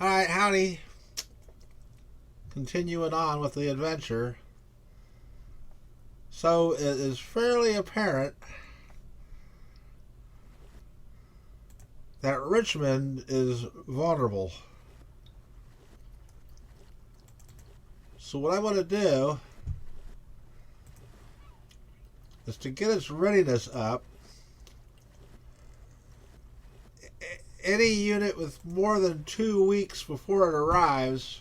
Alright, howdy. Continuing on with the adventure. So it is fairly apparent that Richmond is vulnerable. So what I want to do is to get its readiness up. Any unit with more than 2 weeks before it arrives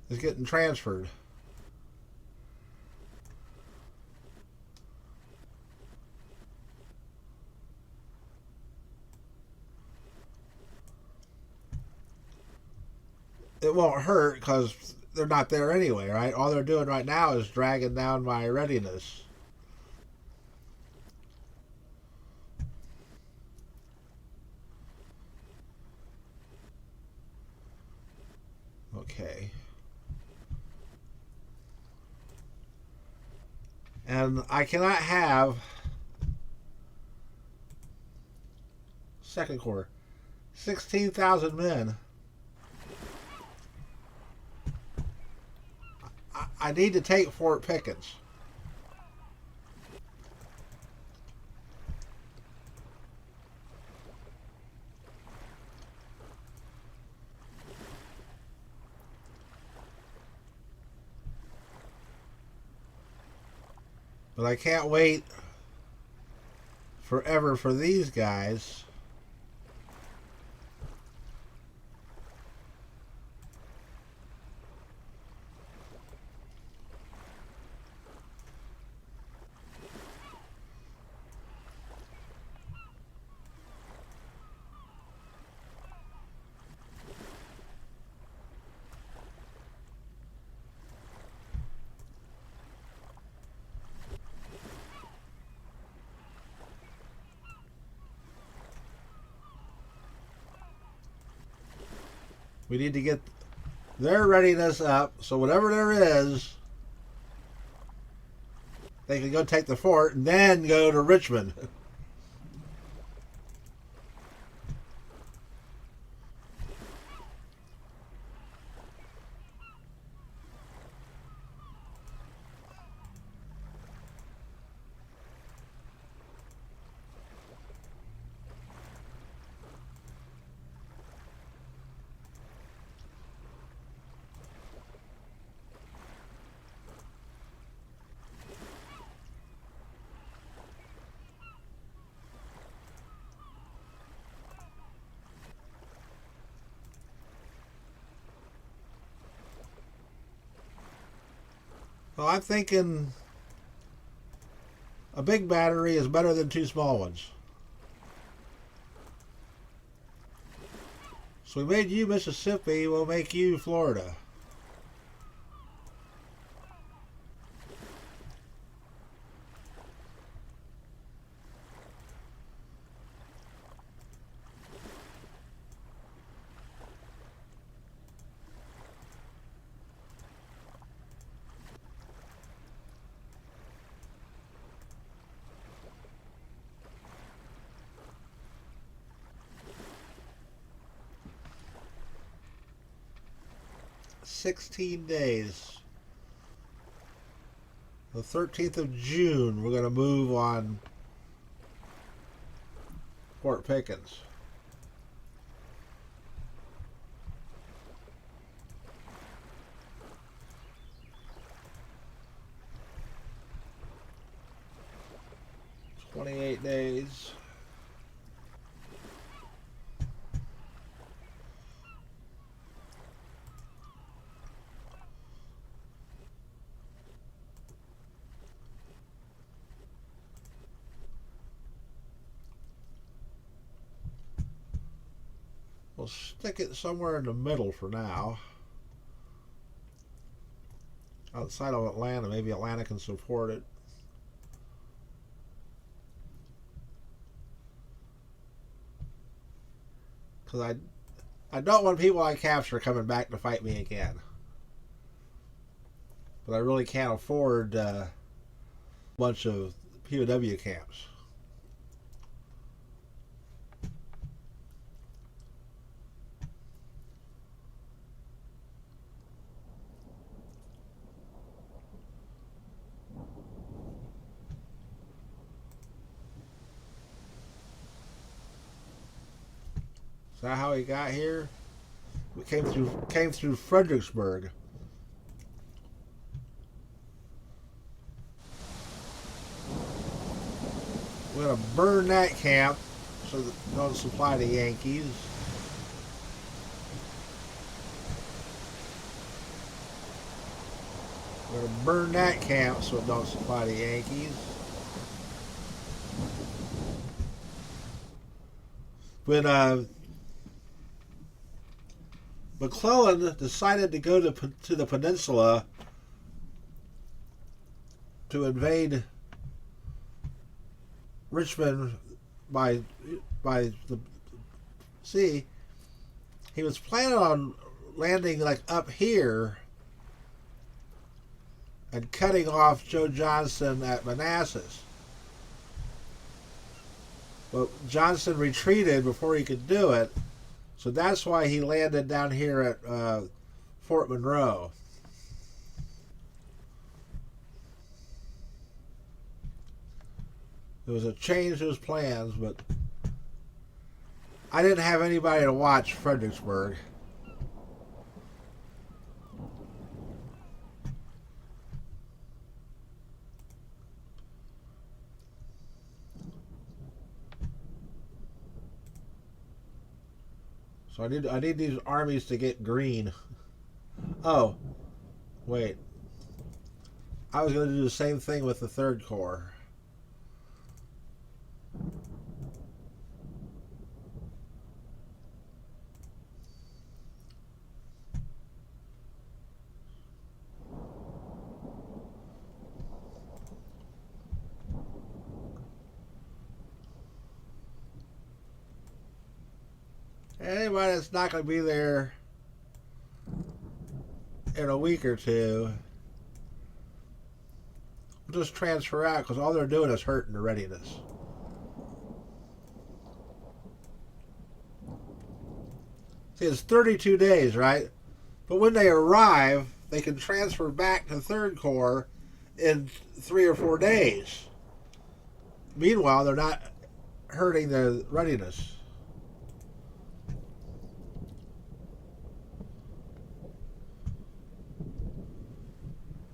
is getting transferred. It won't hurt because they're not there anyway, right? All they're doing right now is dragging down my readiness. Okay. And I cannot have Second Corps. 16,000 men. I need to take Fort Pickens. But I can't wait forever for these guys. We need to get their readiness up so whatever there is, they can go take the fort and then go to Richmond. 'Well, I'm thinking a big battery is better than two small ones. So we made you Mississippi, we'll make you Florida. $16. The 13th of June, we're going to move on Fort Pickens. $28. We'll stick it somewhere in the middle for now. Outside of Atlanta, maybe Atlanta can support it. Because I don't want people I capture coming back to fight me again. But I really can't afford a bunch of POW camps. Is that how he got here? We came through Fredericksburg. We're gonna burn that camp so that they don't supply the Yankees. We're gonna burn that camp so it don't supply the Yankees. When McClellan decided to go to the peninsula to invade Richmond by the sea, he was planning on landing like up here and cutting off Joe Johnston at Manassas. But Johnston retreated before he could do it, so that's why he landed down here at Fort Monroe. There was a change to his plans, but I didn't have anybody to watch Fredericksburg. So I need these armies to get green. Oh, wait. I was going to do the same thing with the Third Corps. Anybody that's not going to be there in a week or two, we'll just transfer out because all they're doing is hurting the readiness. See, it's 32 days, right? But when they arrive, they can transfer back to Third Corps in 3 or 4 days. Meanwhile, they're not hurting the readiness.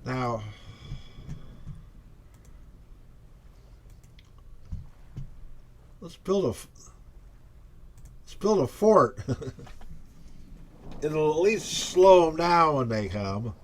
Now, let's build a fort. It'll at least slow them down when they come.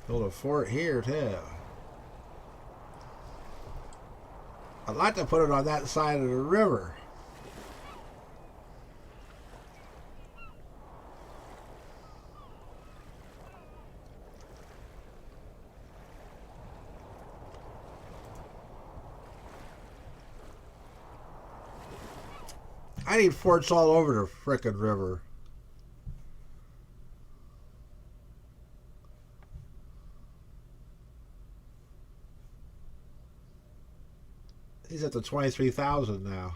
Build a fort here too. I'd like to put it on that side of the river. I need forts all over the frickin' river. He's at the 23,000 now.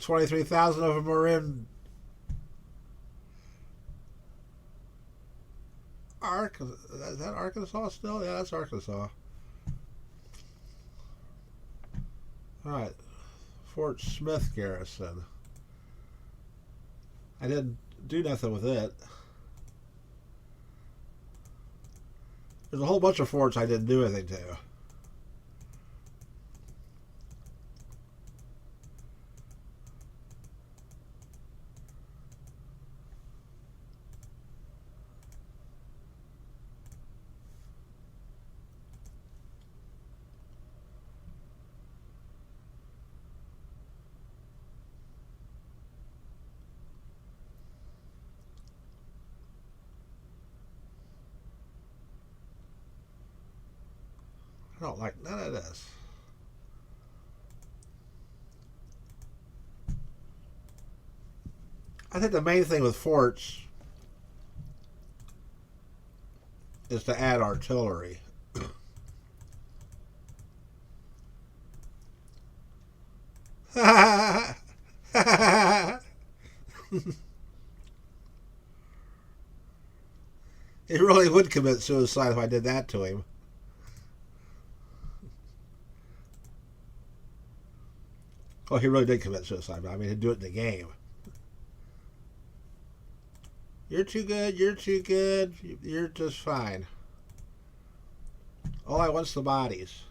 $23,000 of them are in Arkansas. Is that Arkansas still? Yeah, that's Arkansas. Alright. Fort Smith Garrison. I didn't do nothing with it. There's a whole bunch of forts I didn't do anything to. I don't like none of this. I think the main thing with forts is to add artillery. He really would commit suicide if I did that to him. Oh, he really did commit suicide, but I mean, he'd do it in the game. You're too good, you're too good, you're just fine. All I want's the bodies.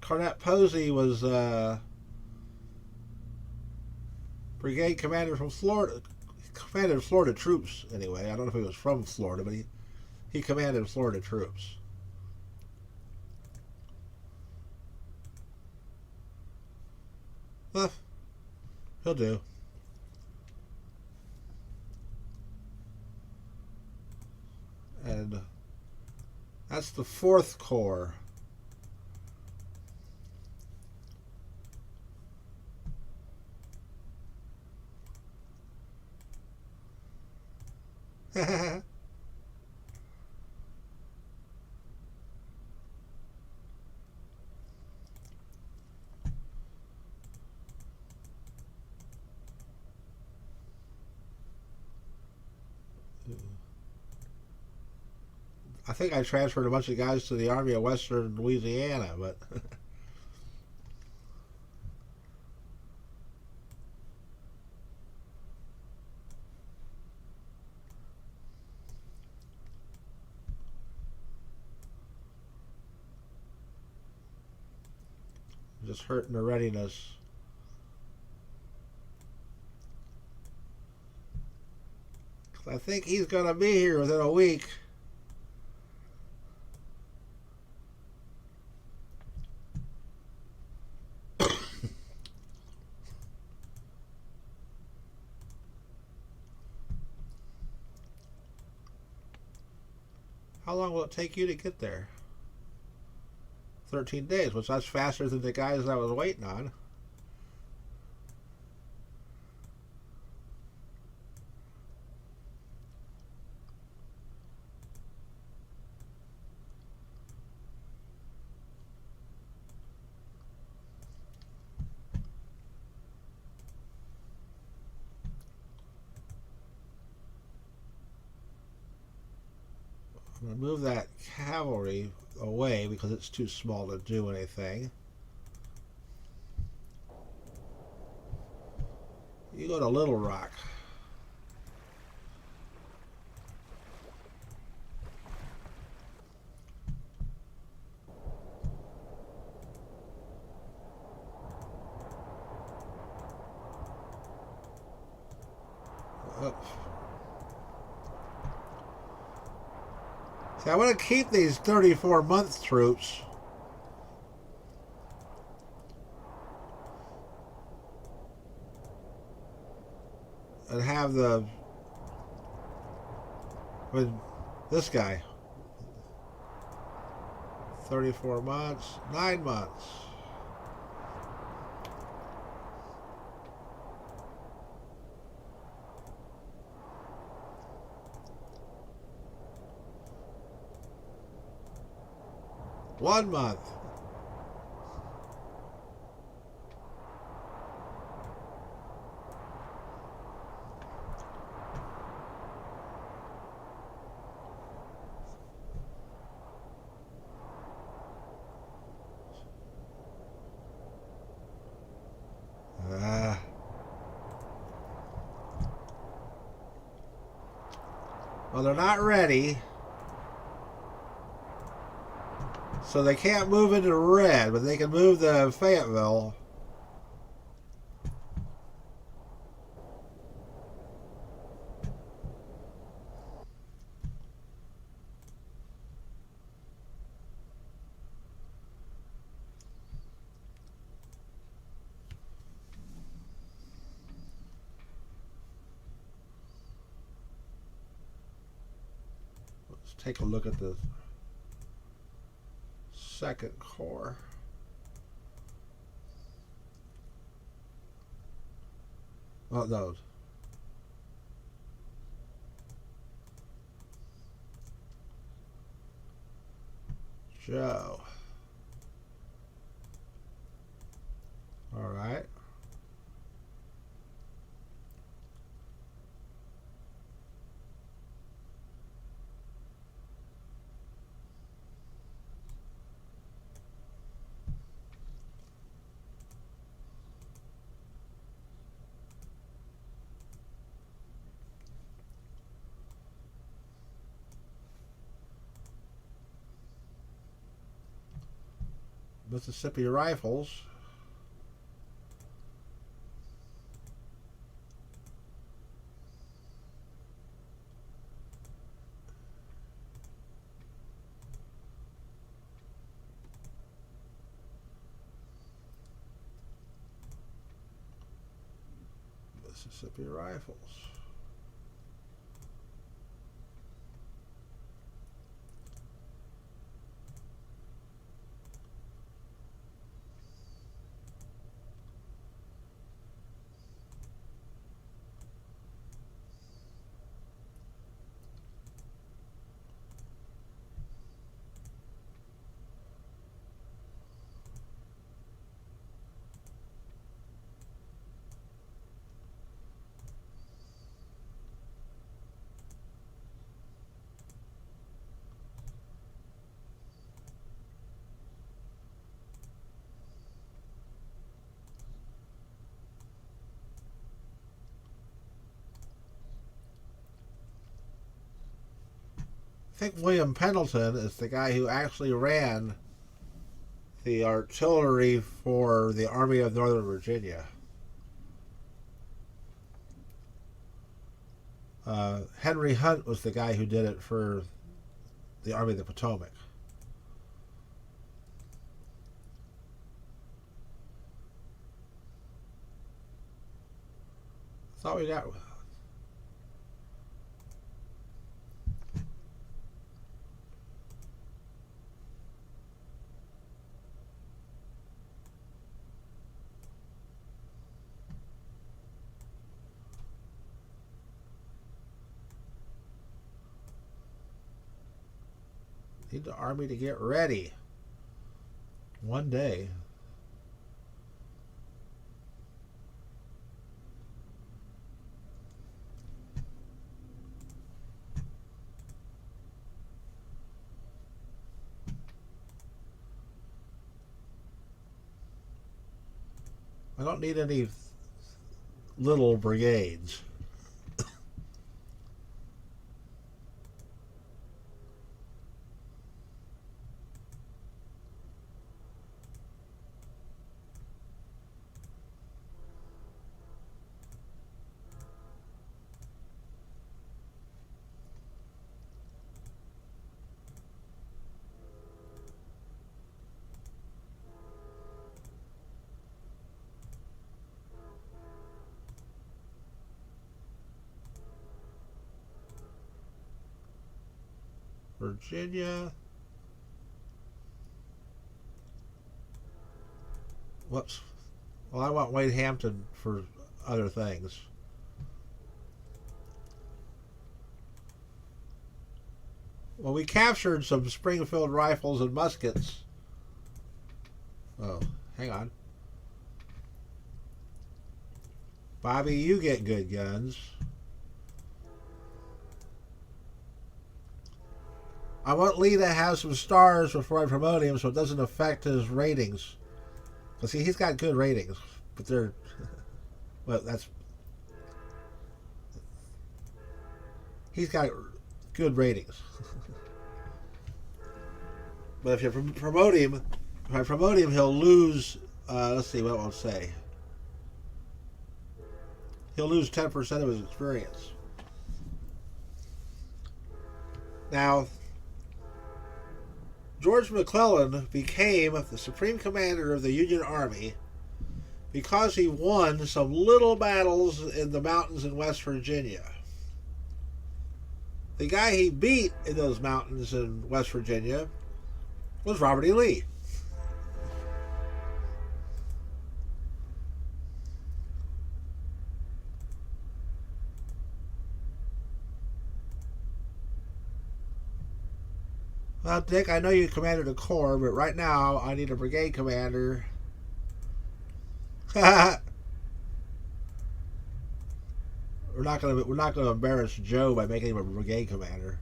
Cornet Posey was brigade commander from Florida. Commanded Florida troops, anyway. I don't know if he was from Florida, but he commanded Florida troops. Well, he'll do. And that's the 4th Corps. I think I transferred a bunch of guys to the Army of Western Louisiana, but just hurting the readiness. I think he's going to be here within a week. How long will it take you to get there? 13 days, which that's faster than the guys I was waiting on. I'm going to move that cavalry away because it's too small to do anything. You go to Little Rock. See, I want to keep these 34-month troops. And have this guy. 34 months, 9 months. One month. Well, they're not ready. So they can't move into red, but they can move to Fayetteville. take a look at the Second Corps. Oh, no. Joe. All right. Mississippi Rifles. Mississippi Rifles. I think William Pendleton is the guy who actually ran the artillery for the Army of Northern Virginia. Henry Hunt was the guy who did it for the Army of the Potomac. I thought we got... Need the Army to get ready. One day. I don't need any little brigades. Virginia. Whoops. Well, I want Wade Hampton for other things. Well, we captured some Springfield rifles and muskets. Oh, hang on. Bobby, you get good guns. I want Lee to have some stars before I promote him so it doesn't affect his ratings. But see, he's got good ratings, but they're... well, that's... he's got good ratings. But if you promote him, if I promote him, he'll lose... let's see what I'll say. He'll lose 10% of his experience. Now... George McClellan became the Supreme Commander of the Union Army because he won some little battles in the mountains in West Virginia. The guy he beat in those mountains in West Virginia was Robert E. Lee. Well, Dick, I know you commanded a corps, but right now I need a brigade commander. we're not gonna embarrass Joe by making him a brigade commander.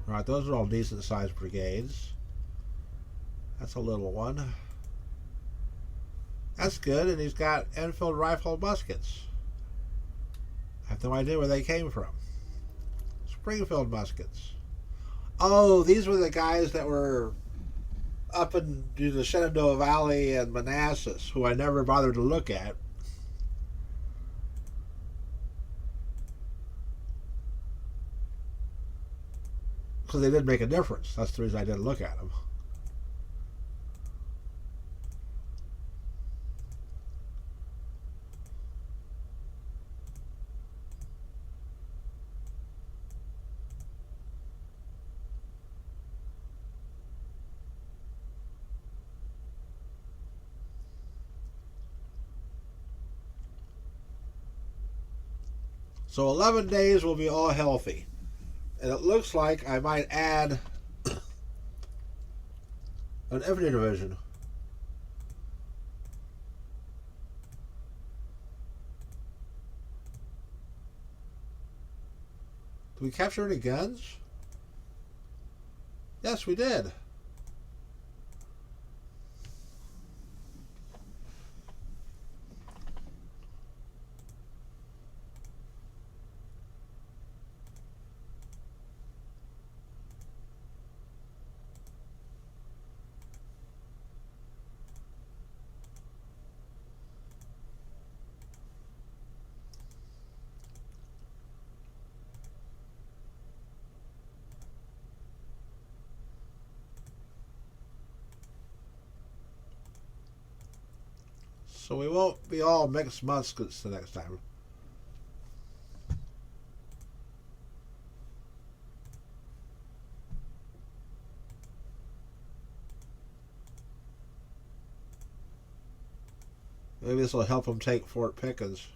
All right, those are all decent sized brigades. That's a little one. That's good, and he's got Enfield rifle muskets. I have no idea where they came from. Springfield muskets. Oh, these were the guys that were up in the Shenandoah Valley and Manassas, who I never bothered to look at. Because they didn't make a difference. That's the reason I didn't look at them. So 11 days will be all healthy. And it looks like I might add an infantry division. Did we capture any guns? Yes, we did. So we won't be all mixed muskets the next time. Maybe this will help them take Fort Pickens.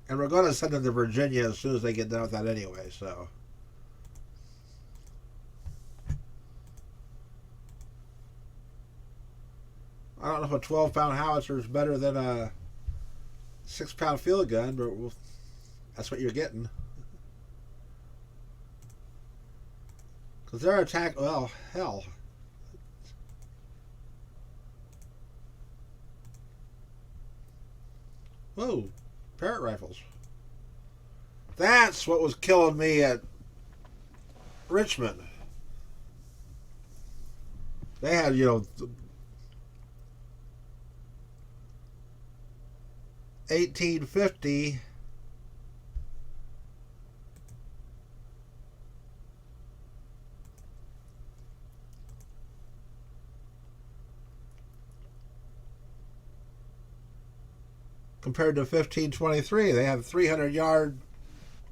And we're going to send them to Virginia as soon as they get done with that anyway, so. I don't know if a 12-pound howitzer is better than a 6-pound field gun, but that's what you're getting. Because their attack, well, hell. Whoa, parrot rifles. That's what was killing me at Richmond. They had, 1850 compared to 1523. They have a 300-yard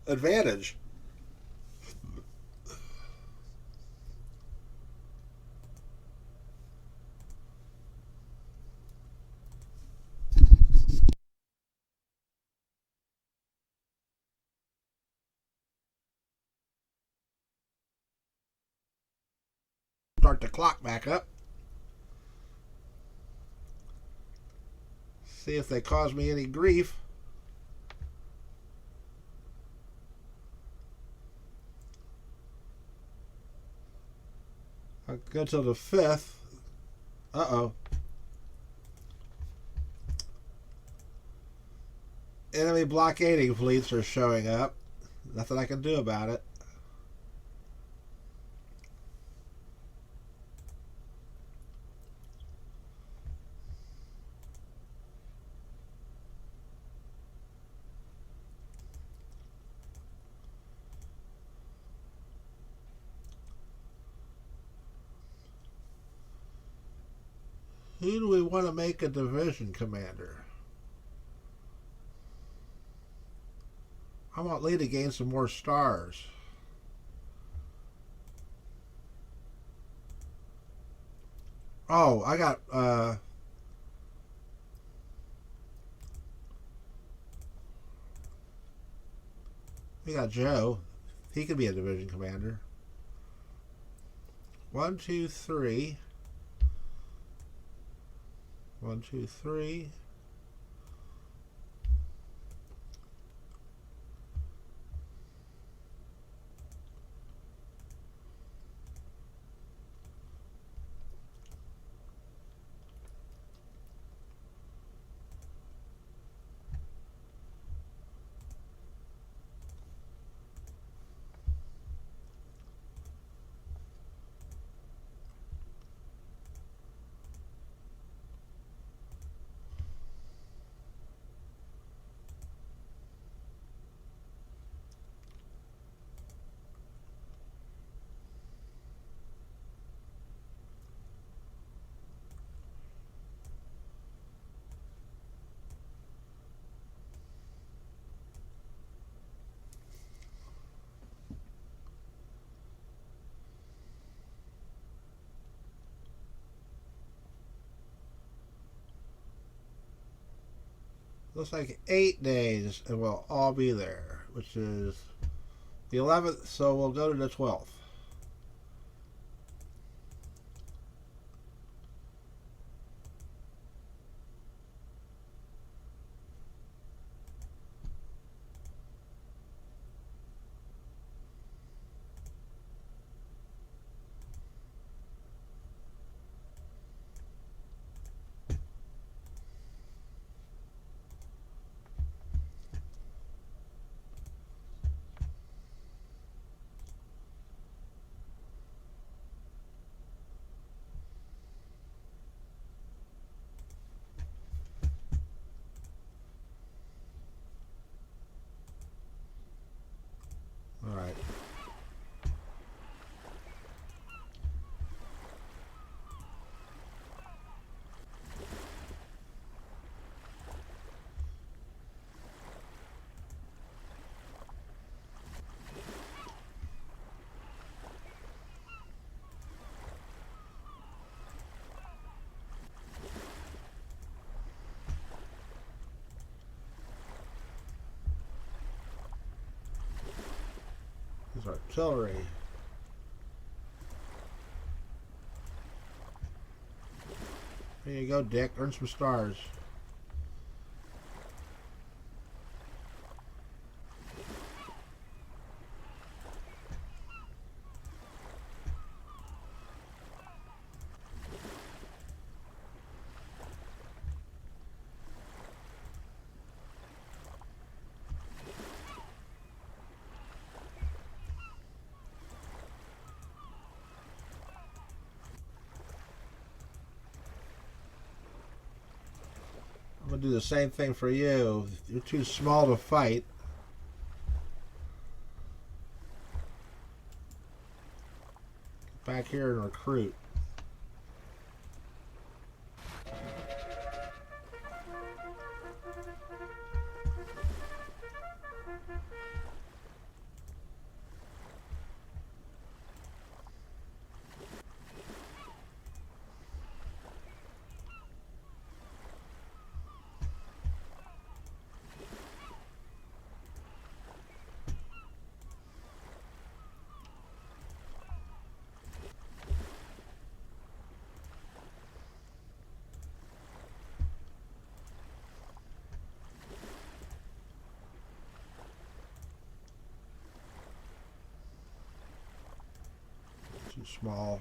advantage. Start the clock back up. See if they cause me any grief. I'll go till the 5th. Uh-oh. Enemy blockading fleets are showing up. Nothing I can do about it. Who do we want to make a division commander? I want Lee to gain some more stars. Oh, I got we got Joe. He could be a division commander. 1, 2, 3. 1, 2, 3. Looks like 8 days and we'll all be there, which is the 11th, so we'll go to the 12th. All right. Here's artillery. There you go, Dick. Earn some stars. I'm gonna do the same thing for you. You're too small to fight. Get back here and recruit. Too small.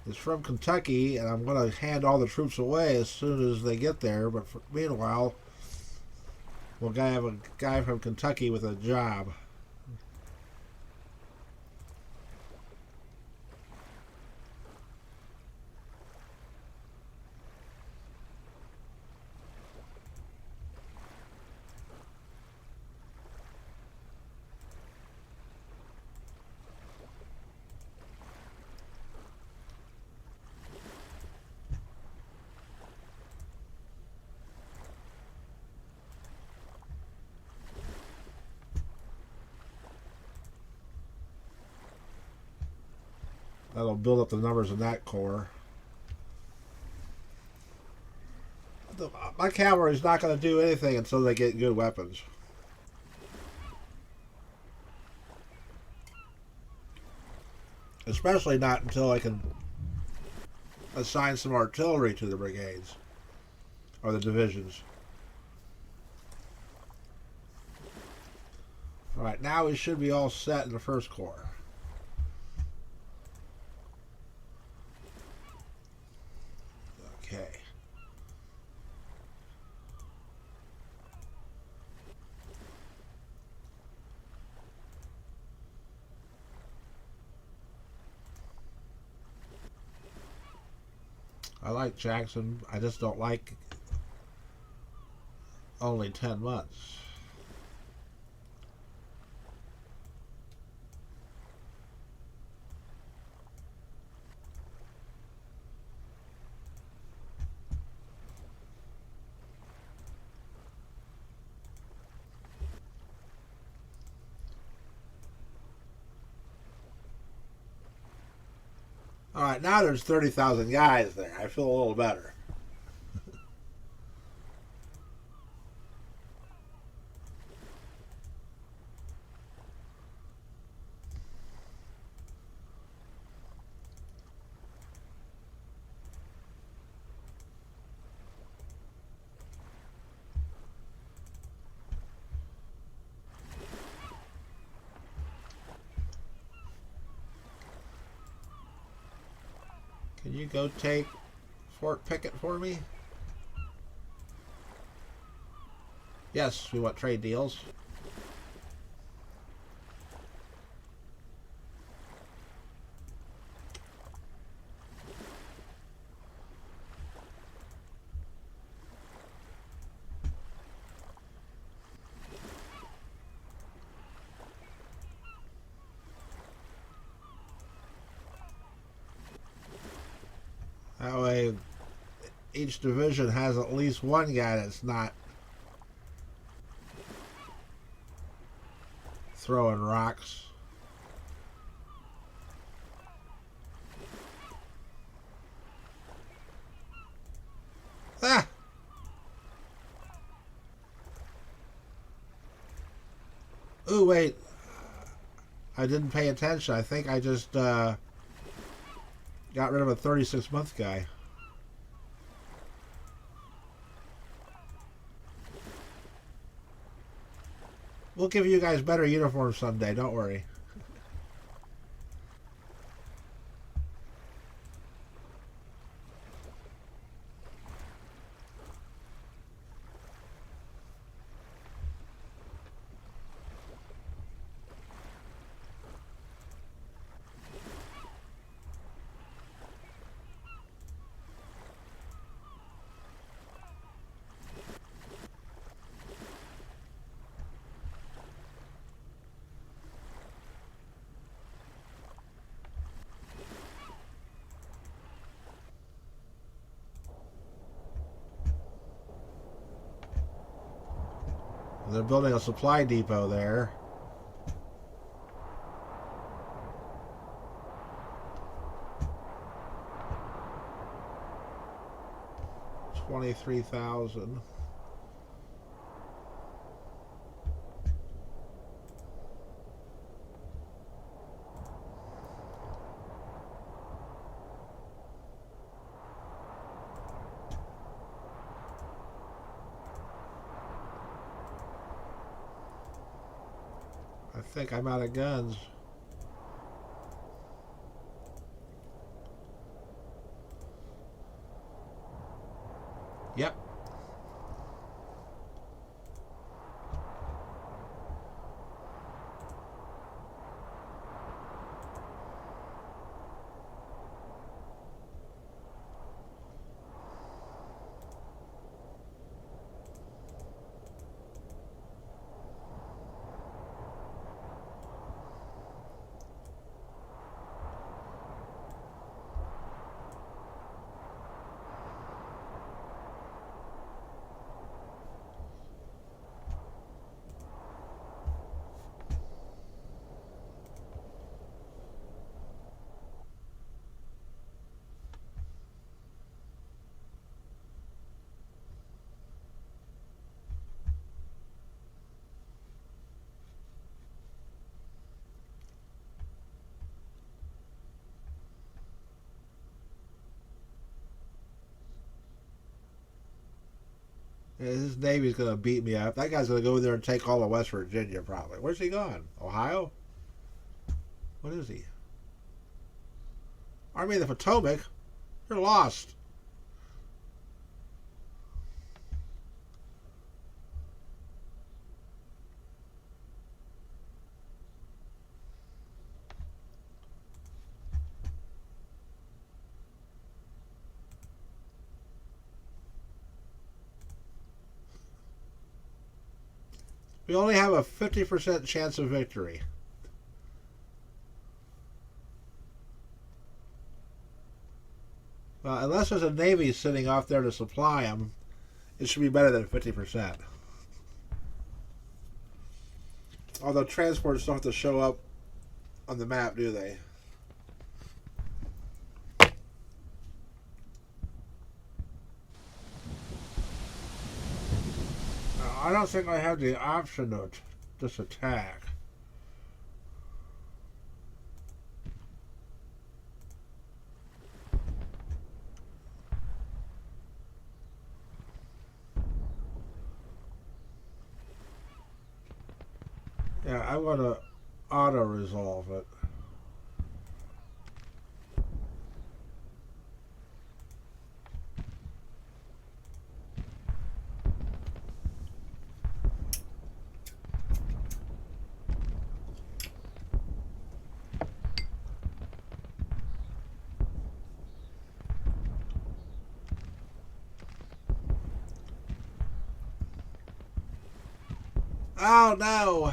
is from Kentucky, and I'm going to hand all the troops away as soon as they get there. But meanwhile, we'll have a guy from Kentucky with a job. That'll build up the numbers in that corps. My cavalry is not going to do anything until they get good weapons. Especially not until I can assign some artillery to the brigades or the divisions. Alright, now we should be all set in the first corps. Okay. I like Jackson. I just don't like only 10 months. Alright, now there's 30,000 guys there. I feel a little better. Can you go take Fort Pickett for me? Yes, we want trade deals. That way, each division has at least one guy that's not throwing rocks. Ah! Ooh, wait. I didn't pay attention. I think I just got rid of a 36-month guy. We'll give you guys better uniforms someday, don't worry. They're building a supply depot there. $23,000. I think I'm out of guns. Yep. Yeah, his Navy's going to beat me up. That guy's going to go there and take all of West Virginia, probably. Where's he gone? Ohio? What is he? Army of the Potomac? You're lost. We only have a 50% chance of victory. Well, unless there's a Navy sitting off there to supply them, it should be better than 50%. Although transports don't have to show up on the map, do they? I don't think I have the option to just attack. Yeah, I want to auto-resolve it. Oh no!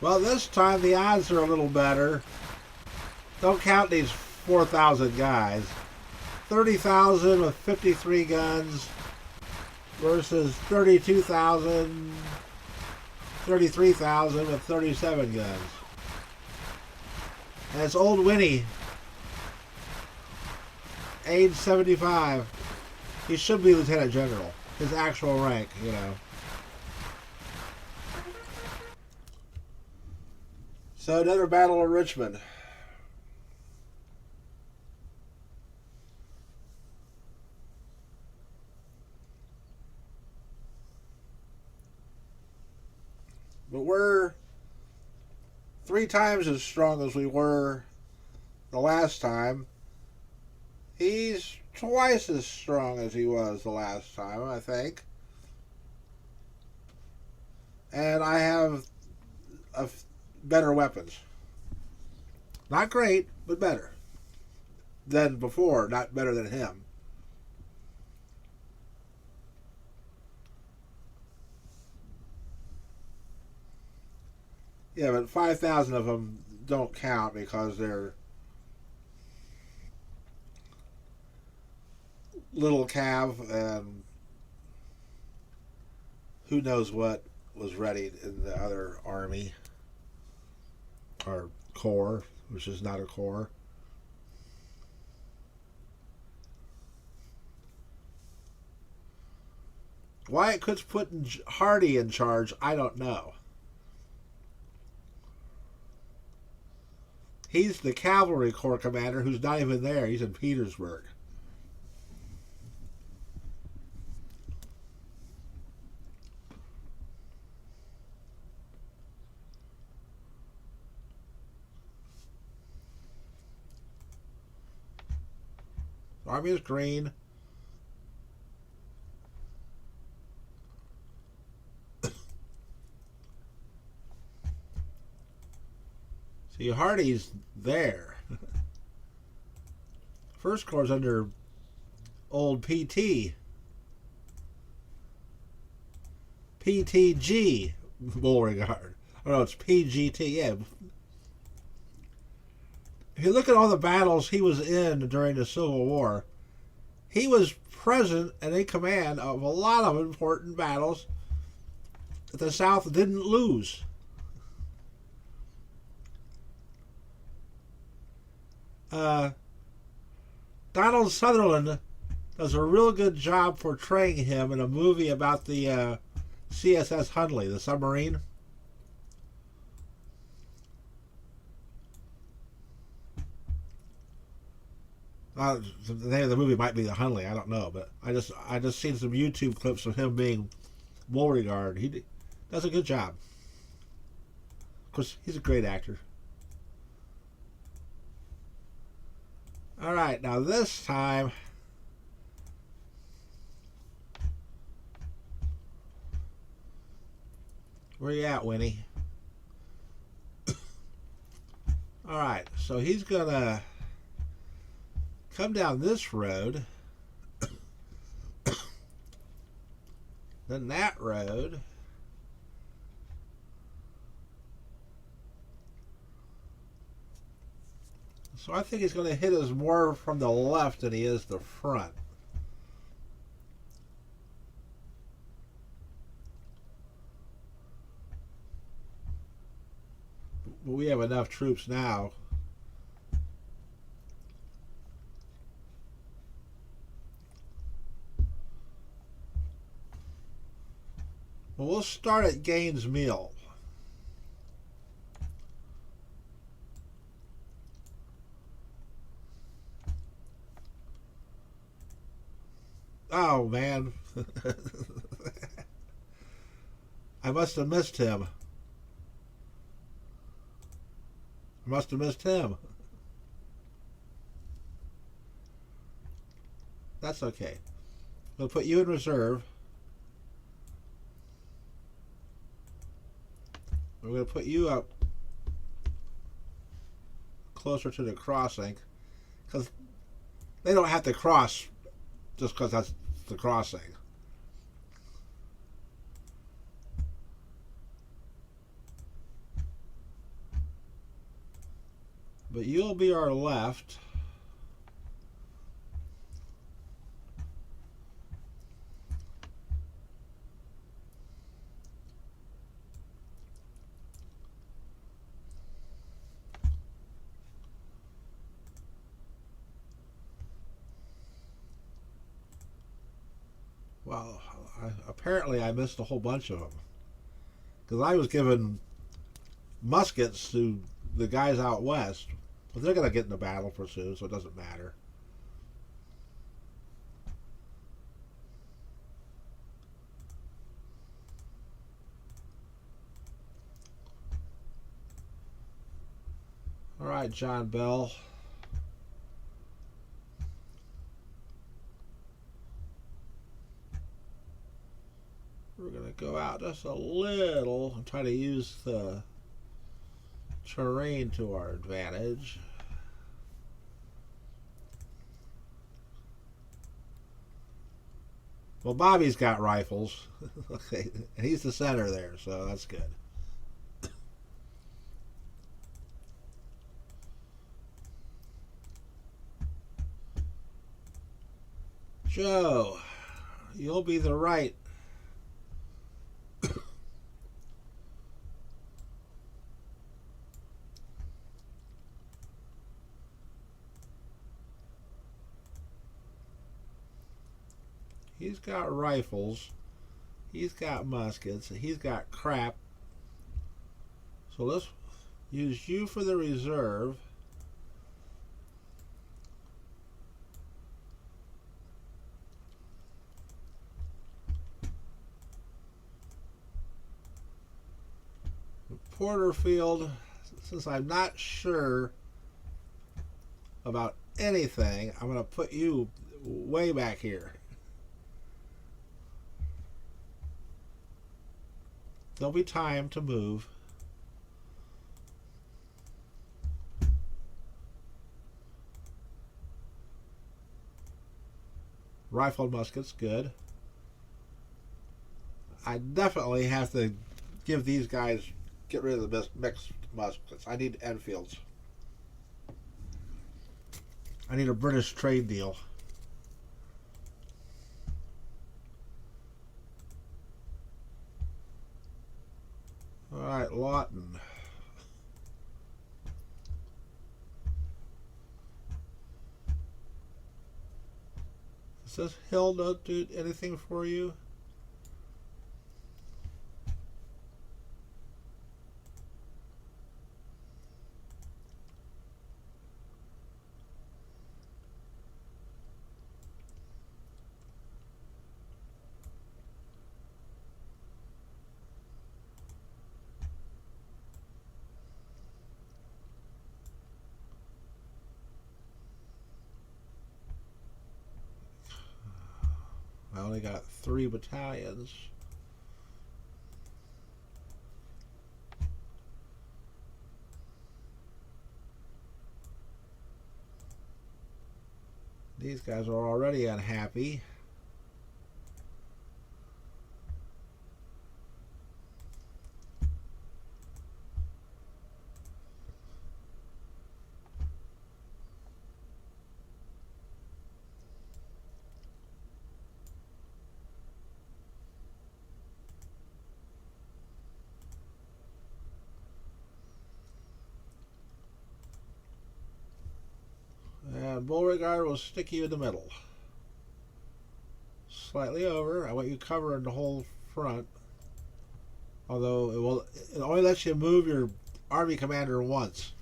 Well, this time the odds are a little better. Don't count these 4,000 guys. 30,000 with 53 guns versus 32,000, 33,000 with 37 guns. And it's old Winnie, age 75. He should be Lieutenant General. His actual rank, you know. So another battle of Richmond. But we're 3 times as strong as we were the last time. He's twice as strong as he was the last time, I think. And I have better weapons. Not great, but better than before, not better than him. Yeah, but 5,000 of them don't count because they're little cav and who knows what was ready in the other army or corps, which is not a corps. Why it could put Hardy in charge, I don't know. He's the cavalry corps commander who's not even there. He's in Petersburg. Army is green. See, Hardy's there. First Corps under old PT. PTG Beauregard. Oh no, it's PGT. Yeah. If you look at all the battles he was in during the Civil War, he was present and in command of a lot of important battles that the South didn't lose. Donald Sutherland does a real good job portraying him in a movie about the CSS Hundley, the submarine. The name of the movie might be the Hundley. I don't know, but I just seen some YouTube clips of him being Beauregard. He does a good job. Of course, he's a great actor. All right, now this time, where you at, Winnie? All right, so he's gonna come down this road, then that road, so I think he's going to hit us more from the left than he is the front. But we have enough troops now. Well, we'll start at Gaines Mill. Oh, man. I must have missed him. That's okay. We'll put you in reserve. We're going to put you up closer to the crossing, because they don't have to cross just because that's the crossing. But you'll be our left. Well, apparently I missed a whole bunch of them, because I was given muskets to the guys out west, but they're going to get in the battle soon, so it doesn't matter. All right, John Bell. We're going to go out just a little and try to use the terrain to our advantage. Well, Bobby's got rifles. Okay, and he's the center there, so that's good. Joe, you'll be the right. He's got rifles. He's got muskets. He's got crap. So let's use you for the reserve. Porterfield, since I'm not sure about anything, I'm going to put you way back here. There'll be time to move. Rifled muskets, good. I definitely have to give these guys, get rid of the mixed muskets. I need Enfields. I need a British trade deal. Alright, Lawton. Does this hill not do anything for you? I only got 3 battalions. These guys are already unhappy. And Beauregard will stick you in the middle. Slightly over. I want you covering the whole front. Although it only lets you move your army commander once.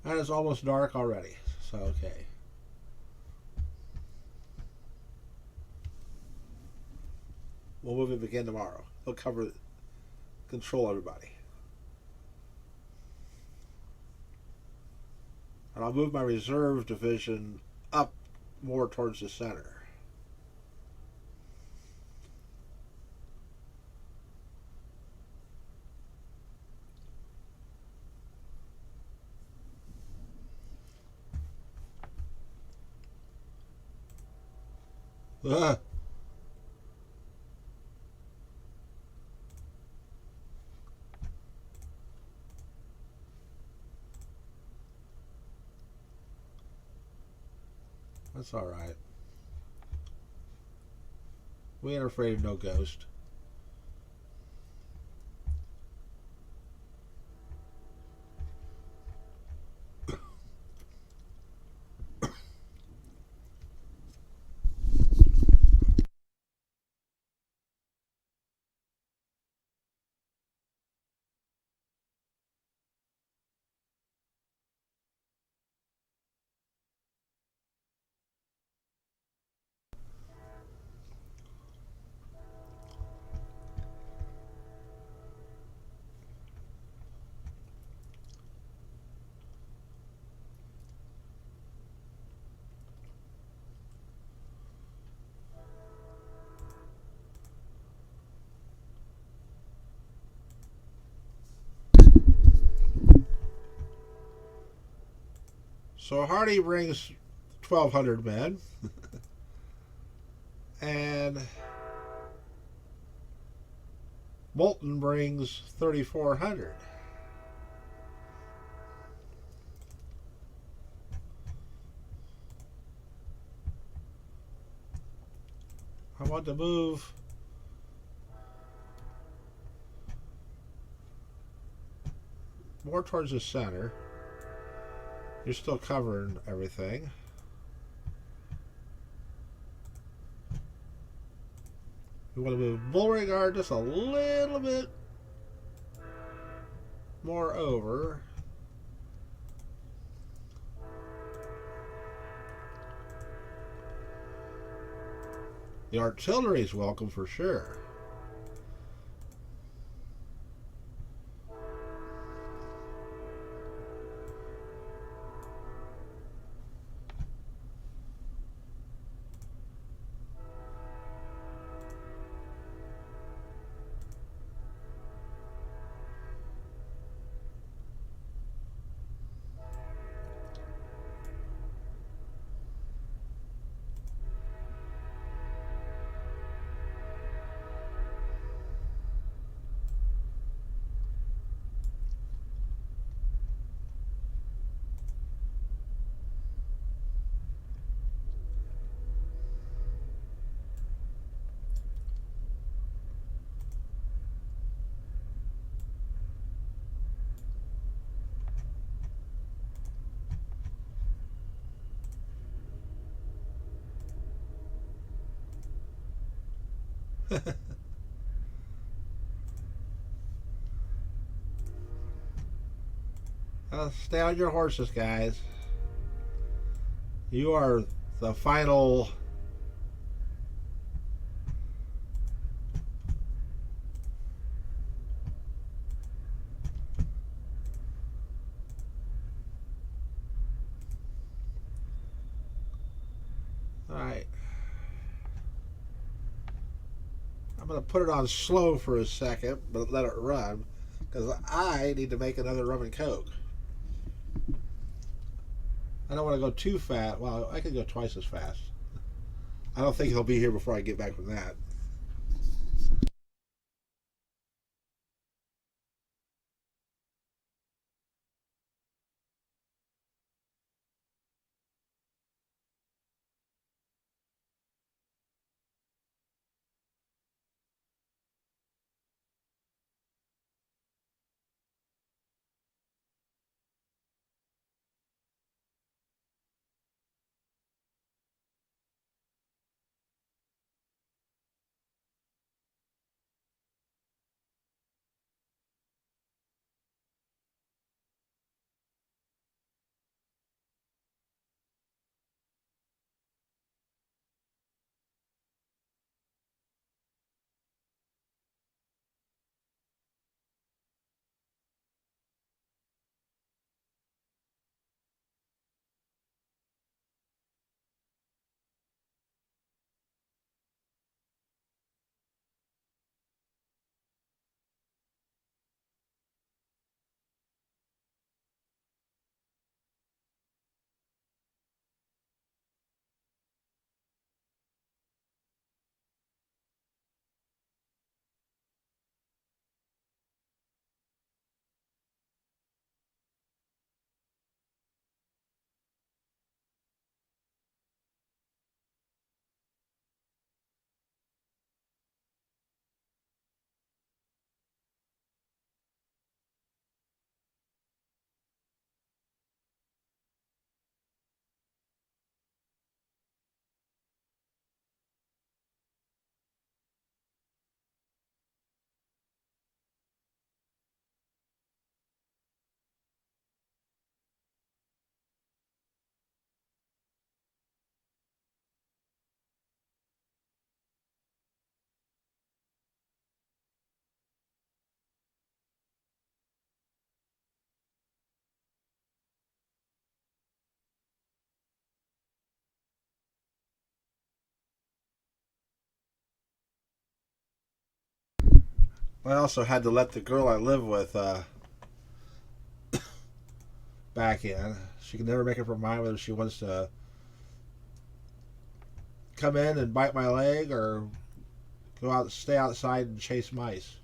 And it's almost dark already. So okay. We'll move him again tomorrow. He'll control everybody. And I'll move my reserve division up more towards the center. Ah. That's all right. We ain't afraid of no ghost. So Hardy brings 1,200 men. And Moulton brings 3,400. I want to move more towards the center. You're still covering everything. We want to move Beauregard just a little bit more over. The artillery is welcome for sure. Stay on your horses, guys. You are the final. Alright. I'm going to put it on slow for a second, but let it run, because I need to make another rum and coke. I don't want to go too fast. Well, I could go twice as fast. I don't think he'll be here before I get back from that. I also had to let the girl I live with back in. She can never make up her mind whether she wants to come in and bite my leg or go out, stay outside and chase mice.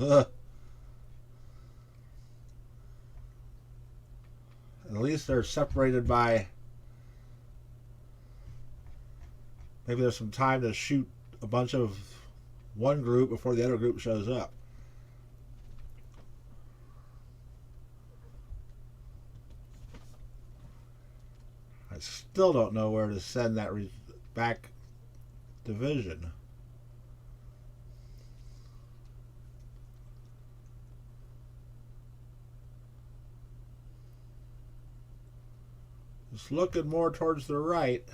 At least they're separated by. Maybe there's some time to shoot a bunch of one group before the other group shows up. I still don't know where to send that back division. It's looking more towards the right.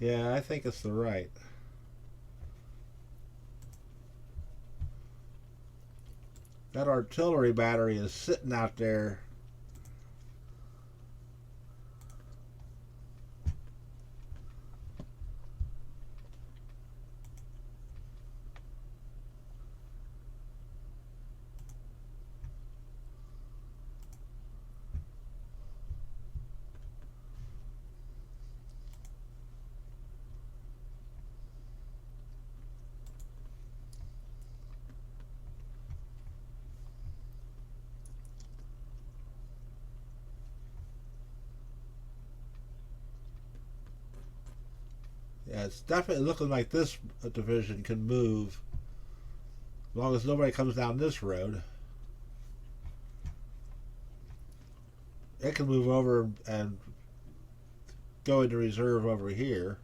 Yeah, I think it's the right. That artillery battery is sitting out there. Yeah, it's definitely looking like this division can move as long as nobody comes down this road. It can move over and go into reserve over here.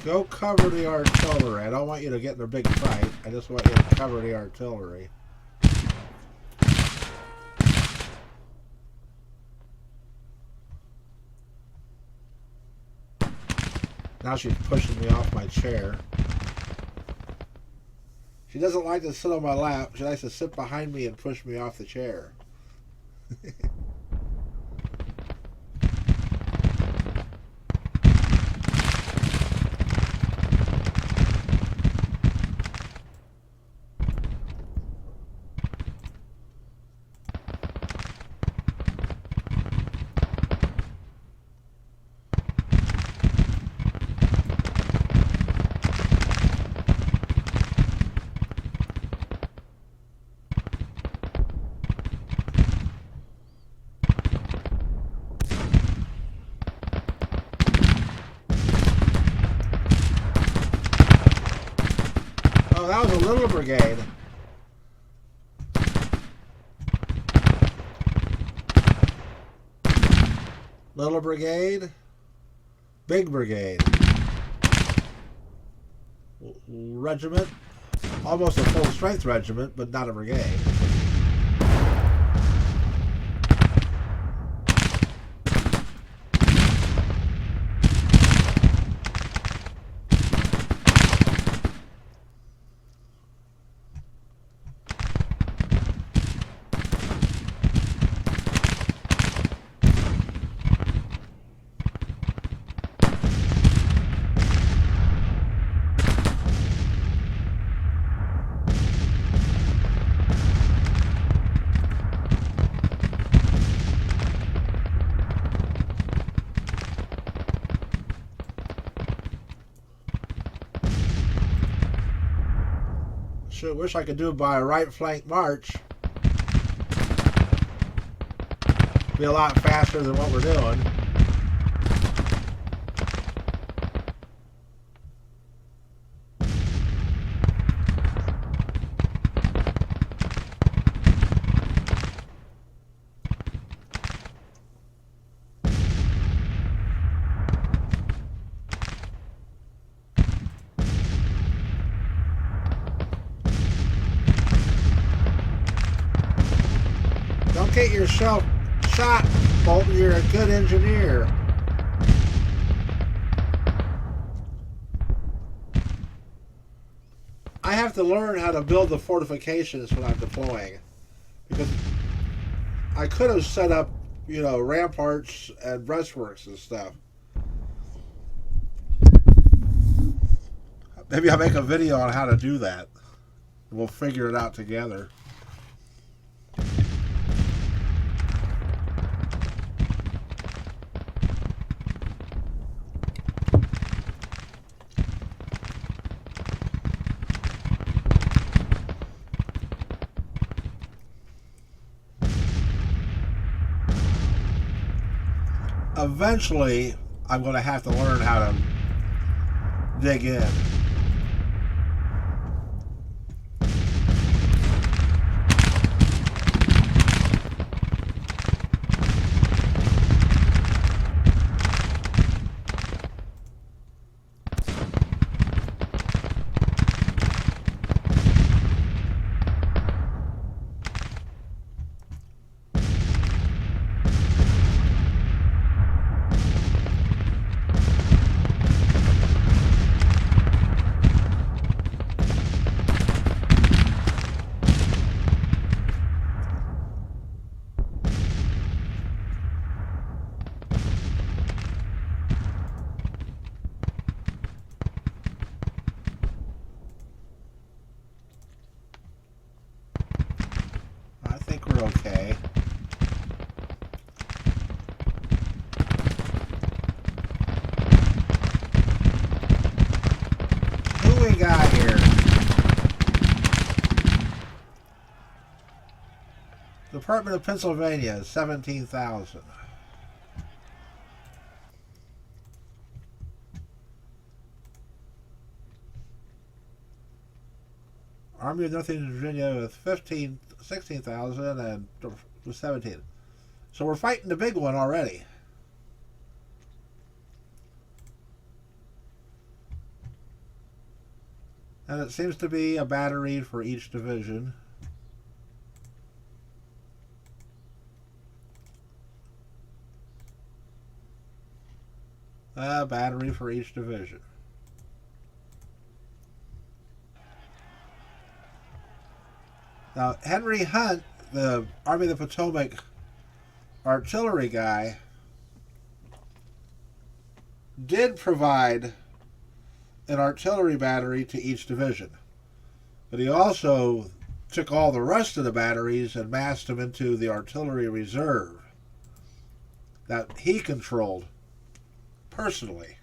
Go cover the artillery. I don't want you to get in a big fight. I just want you to cover the artillery. Now she's pushing me off my chair. She doesn't like to sit on my lap. She likes to sit behind me and push me off the chair. That was a little brigade. Little brigade. Big brigade. Regiment. Almost a full strength regiment, but not a brigade. Sure wish I could do it by a right flank march. Be a lot faster than what we're doing. Don't get yourself shot, Bolton. You're a good engineer. I have to learn how to build the fortifications when I'm deploying, because I could have set up, you know, ramparts and breastworks and stuff. Maybe I'll make a video on how to do that. We'll figure it out together. Eventually, I'm going to have to learn how to dig in. Department of Pennsylvania, 17,000. Army of Northern Virginia with 16,000 and with 17. So we're fighting the big one already. And it seems to be a battery for each division. A battery for each division. Now, Henry Hunt, the Army of the Potomac artillery guy, did provide an artillery battery to each division. But he also took all the rest of the batteries and massed them into the artillery reserve that he controlled personally.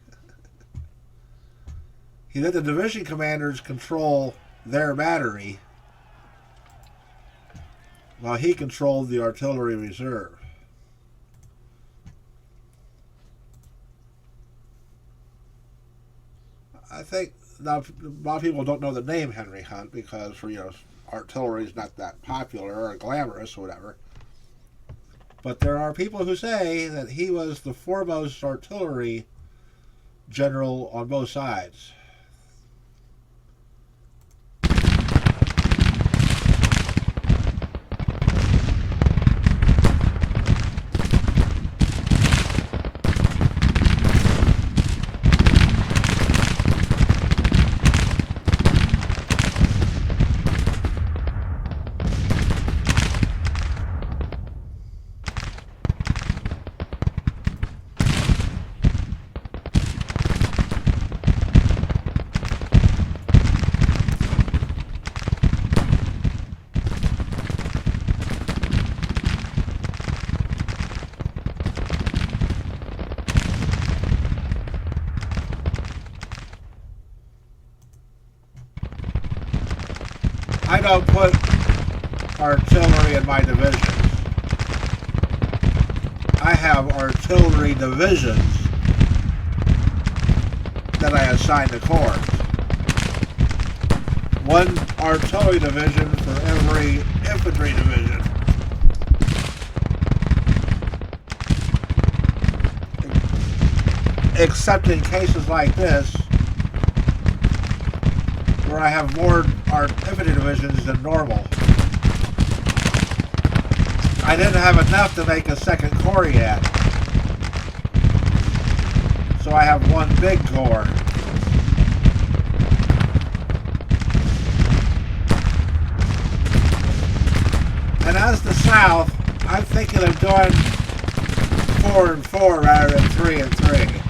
He let the division commanders control their battery while he controlled the artillery reserve. I think now a lot of people don't know the name Henry Hunt because, artillery is not that popular or glamorous or whatever. But there are people who say that he was the foremost artillery general on both sides. I don't put artillery in my divisions. I have artillery divisions that I assign to corps. One artillery division for every infantry division. Except in cases like this, where I have more infantry divisions than normal. I didn't have enough to make a second corps yet. So I have one big corps. And as the South, I'm thinking of doing 4 and 4 rather than 3 and 3.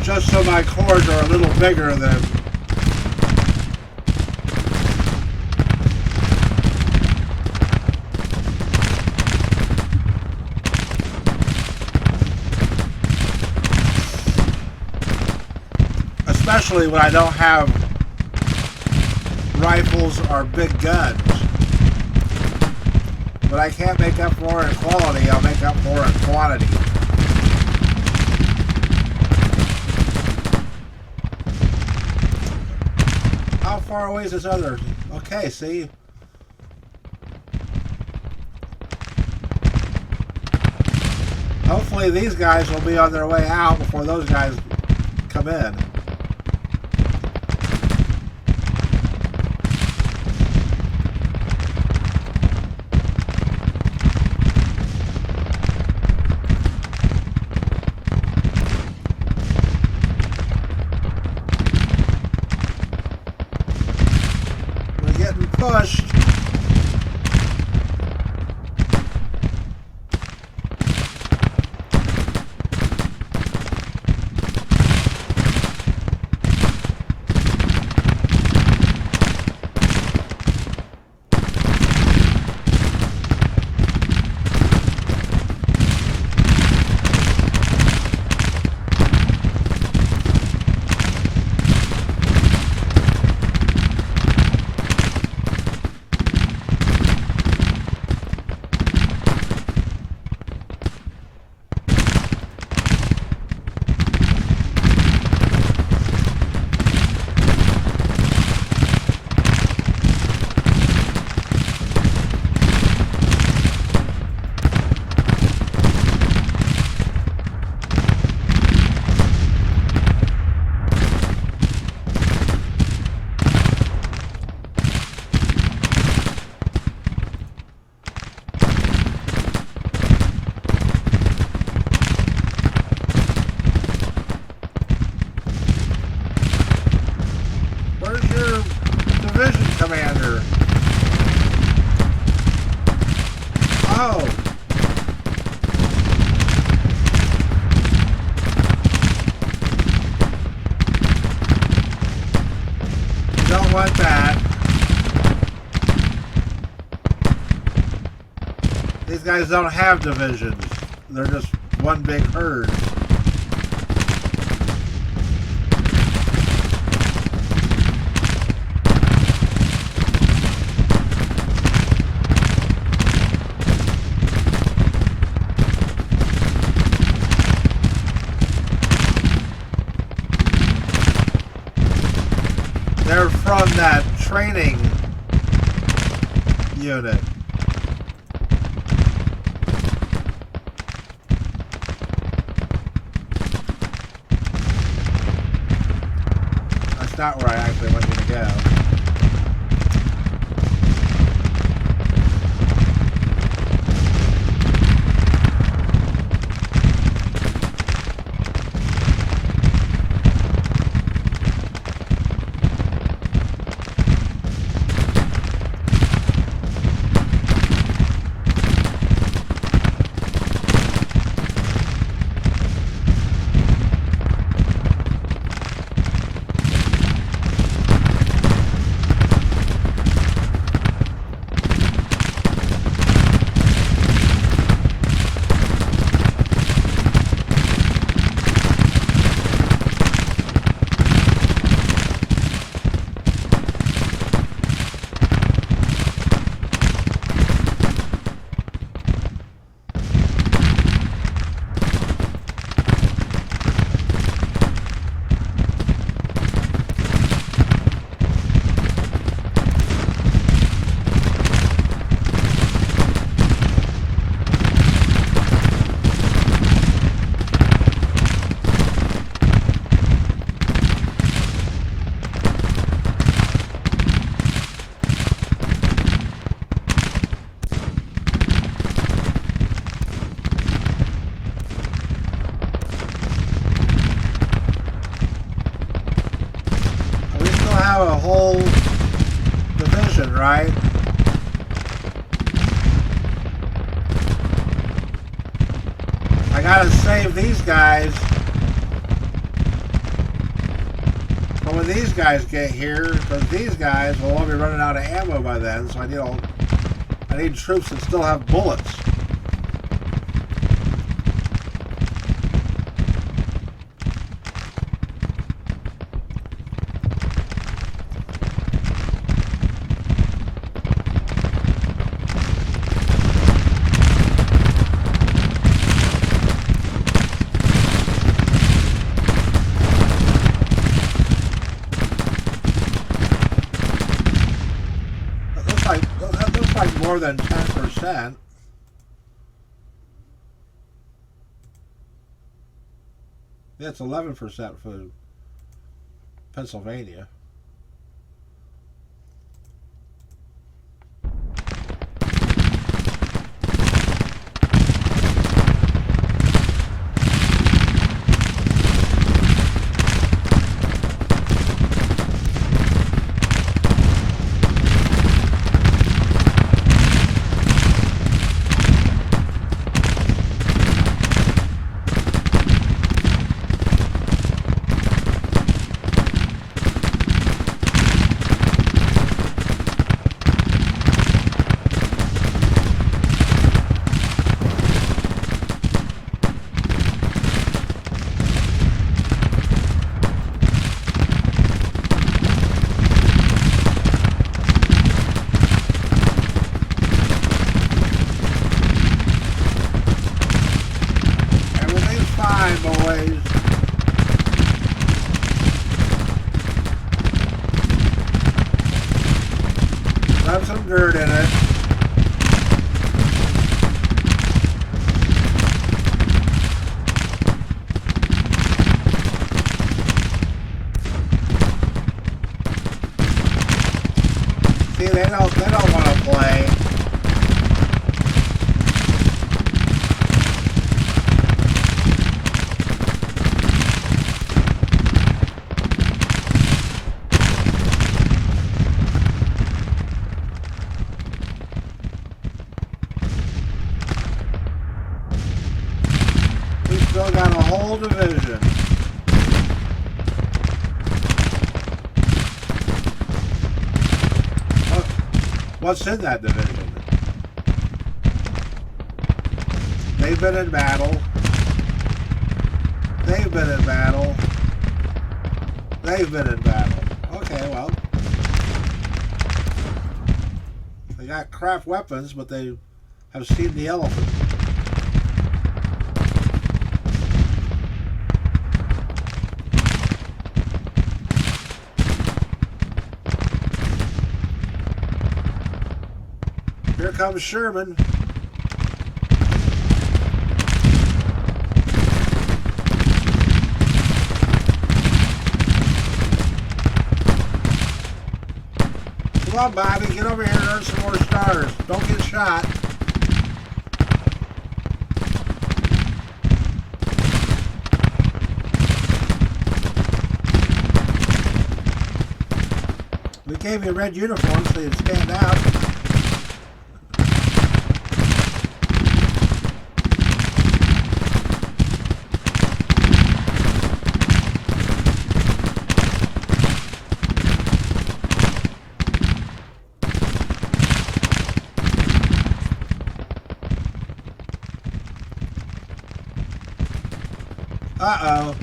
Just so my corps are a little bigger than especially when I don't have rifles or big guns. But I can't make up for it in quality, I'll make up for it in quantity. How far away is this other? Okay, see? Hopefully these guys will be on their way out before those guys come in. Pushed. Commander. Oh! You don't want that. These guys don't have divisions. They're just one big herd. They're from that training unit. That's not where I actually want you to go. A whole division, right? I gotta save these guys for when these guys get here, because these guys will all be running out of ammo by then, so I need troops that still have bullets. More than 10%. Yeah, it's 11% for Pennsylvania. Boys. Have some dirt in it. See, they don't want to play. What's in that division? They've been in battle. They've been in battle. They've been in battle. Okay, well. They got crap weapons, but they have seen the elephant. Here comes Sherman. Come on, Bobby, get over here and earn some more stars. Don't get shot. We gave you a red uniform so you'd stand out. Uh-oh.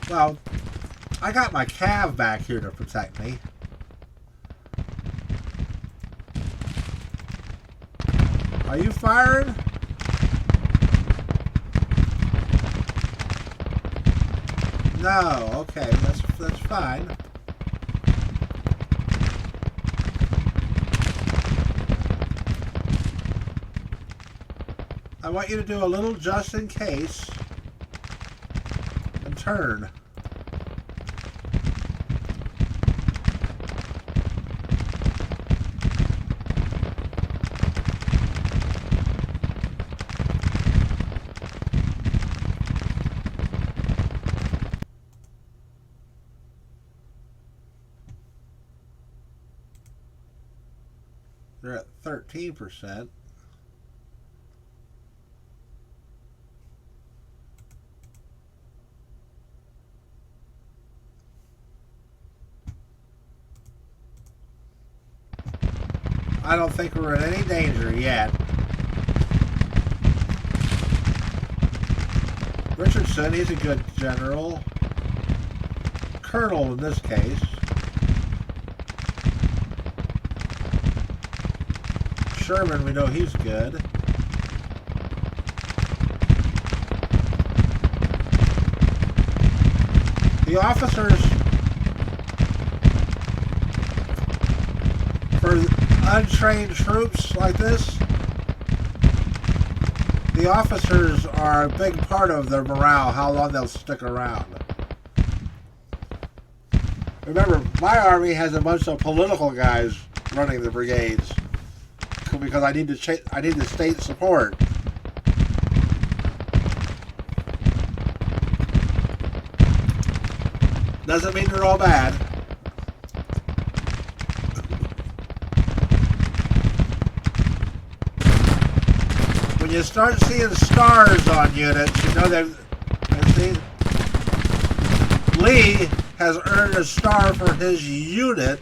Well, I got my cav back here to protect me. Are you firing? No, okay, that's fine. I want you to do a little just in case and turn. They're at 13%. I don't think we're in any danger yet. Richardson, he's a good general. Colonel in this case. Sherman, we know he's good. The officers for untrained troops like this, the officers are a big part of their morale, how long they'll stick around. Remember, my army has a bunch of political guys running the brigades because I need the state support. Doesn't mean they're all bad. When you start seeing stars on units, you know that Lee has earned a star for his unit.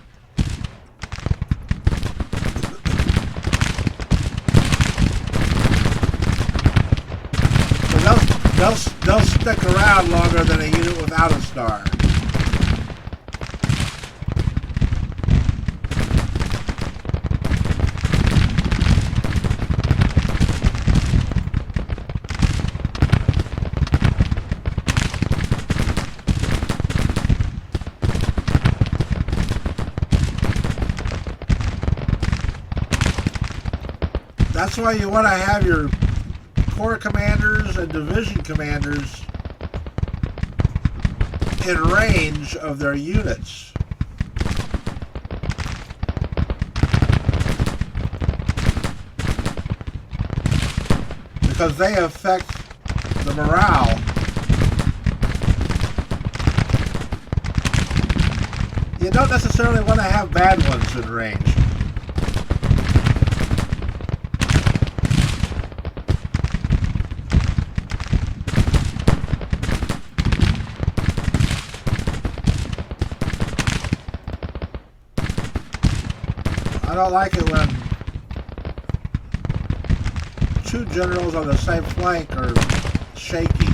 So they'll stick around longer than a unit without a star. That's why you want to have your corps commanders and division commanders in range of their units. Because they affect the morale. You don't necessarily want to have bad ones in range. I don't like it when two generals on the same flank are shaky.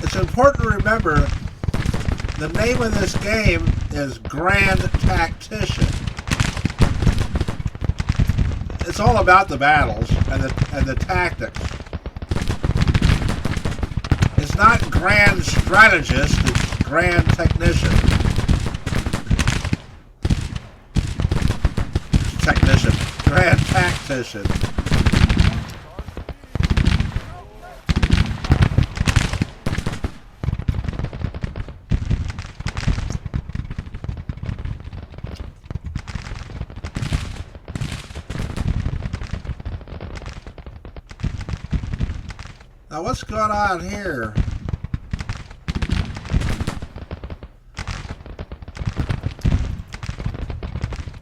It's important to remember the name of this game is Grand Tactician. It's all about the battles and the tactics. It's not Grand Strategist, it's Grand Technician. Technician. Grand Tactician. Now what's going on here?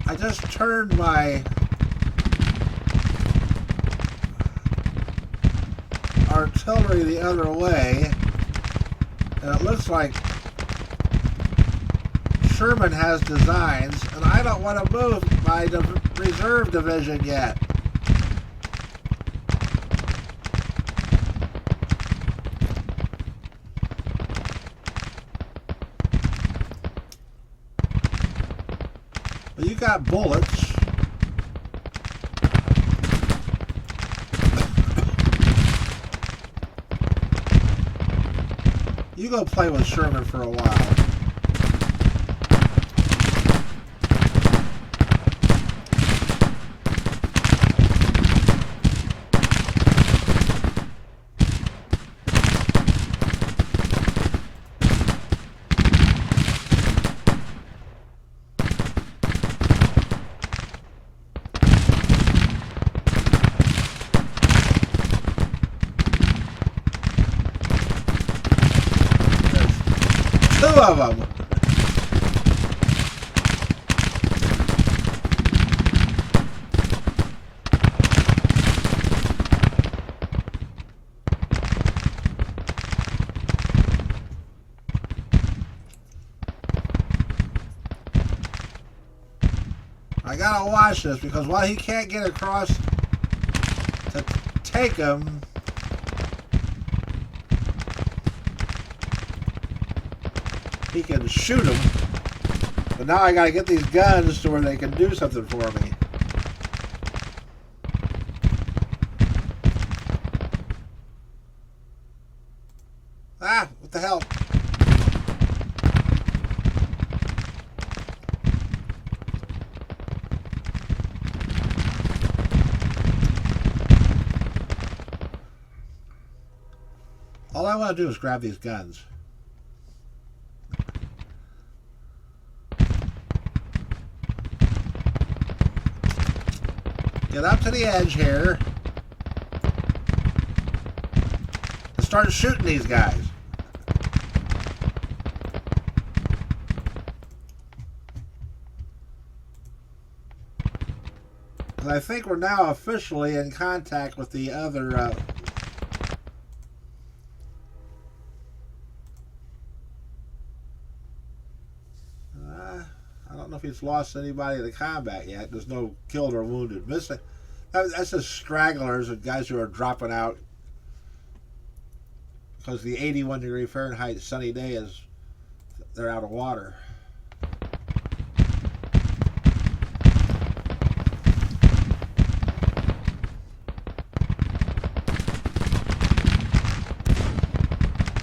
I just turned my artillery the other way, and it looks like Sherman has designs, and I don't want to move my reserve division yet. Well, you got bullets. You go play with Sherman for a while. Two of them. I gotta watch this because while he can't get across to take him, he can shoot them. But now I gotta get these guns to where they can do something for me. Ah, what the hell? All I want to do is grab these guns. Get up to the edge here and start shooting these guys. And I think we're now officially in contact with the other I don't know if he's lost anybody in the combat yet. There's no killed or wounded missing. That's just stragglers and guys who are dropping out because the 81 degree Fahrenheit sunny day is, they're out of water.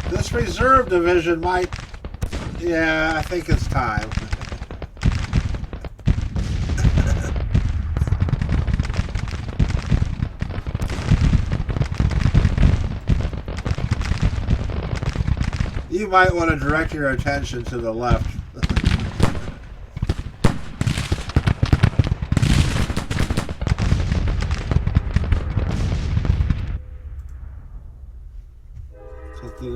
This reserve division might, yeah, I think it's time. You might want to direct your attention to the left.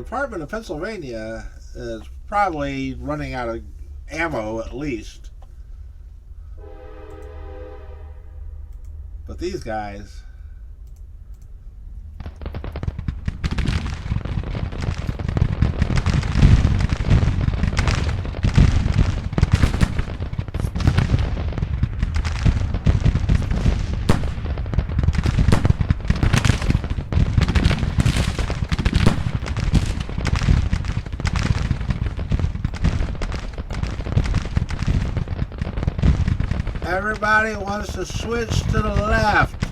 Department of Pennsylvania is probably running out of ammo at least. But these guys... Everybody wants to switch to the left.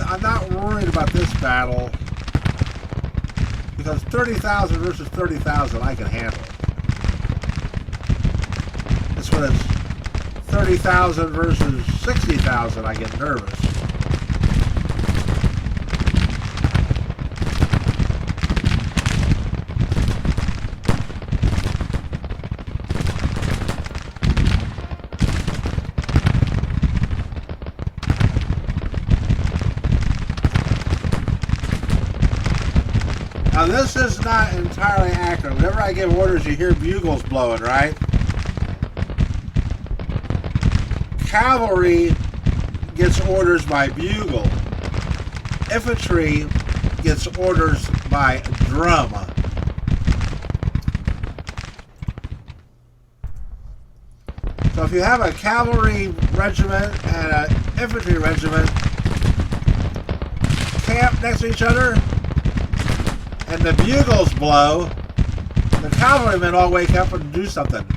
I'm not worried about this battle because 30,000 versus 30,000 I can handle. It's when it's 30,000 versus 60,000 I get nervous. Now this is not entirely accurate. Whenever I give orders, you hear bugles blowing, right? Cavalry gets orders by bugle. Infantry gets orders by drum. So if you have a cavalry regiment and an infantry regiment camp next to each other, and the bugles blow, the cavalrymen all wake up and do something.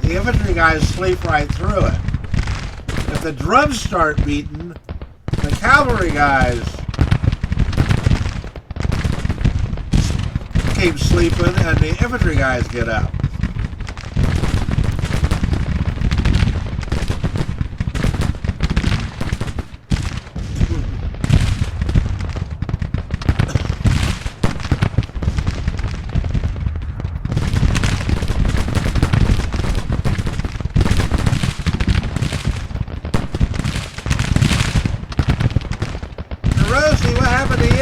The infantry guys sleep right through it. If the drums start beating, the cavalry guys keep sleeping and the infantry guys get up. What happened to you?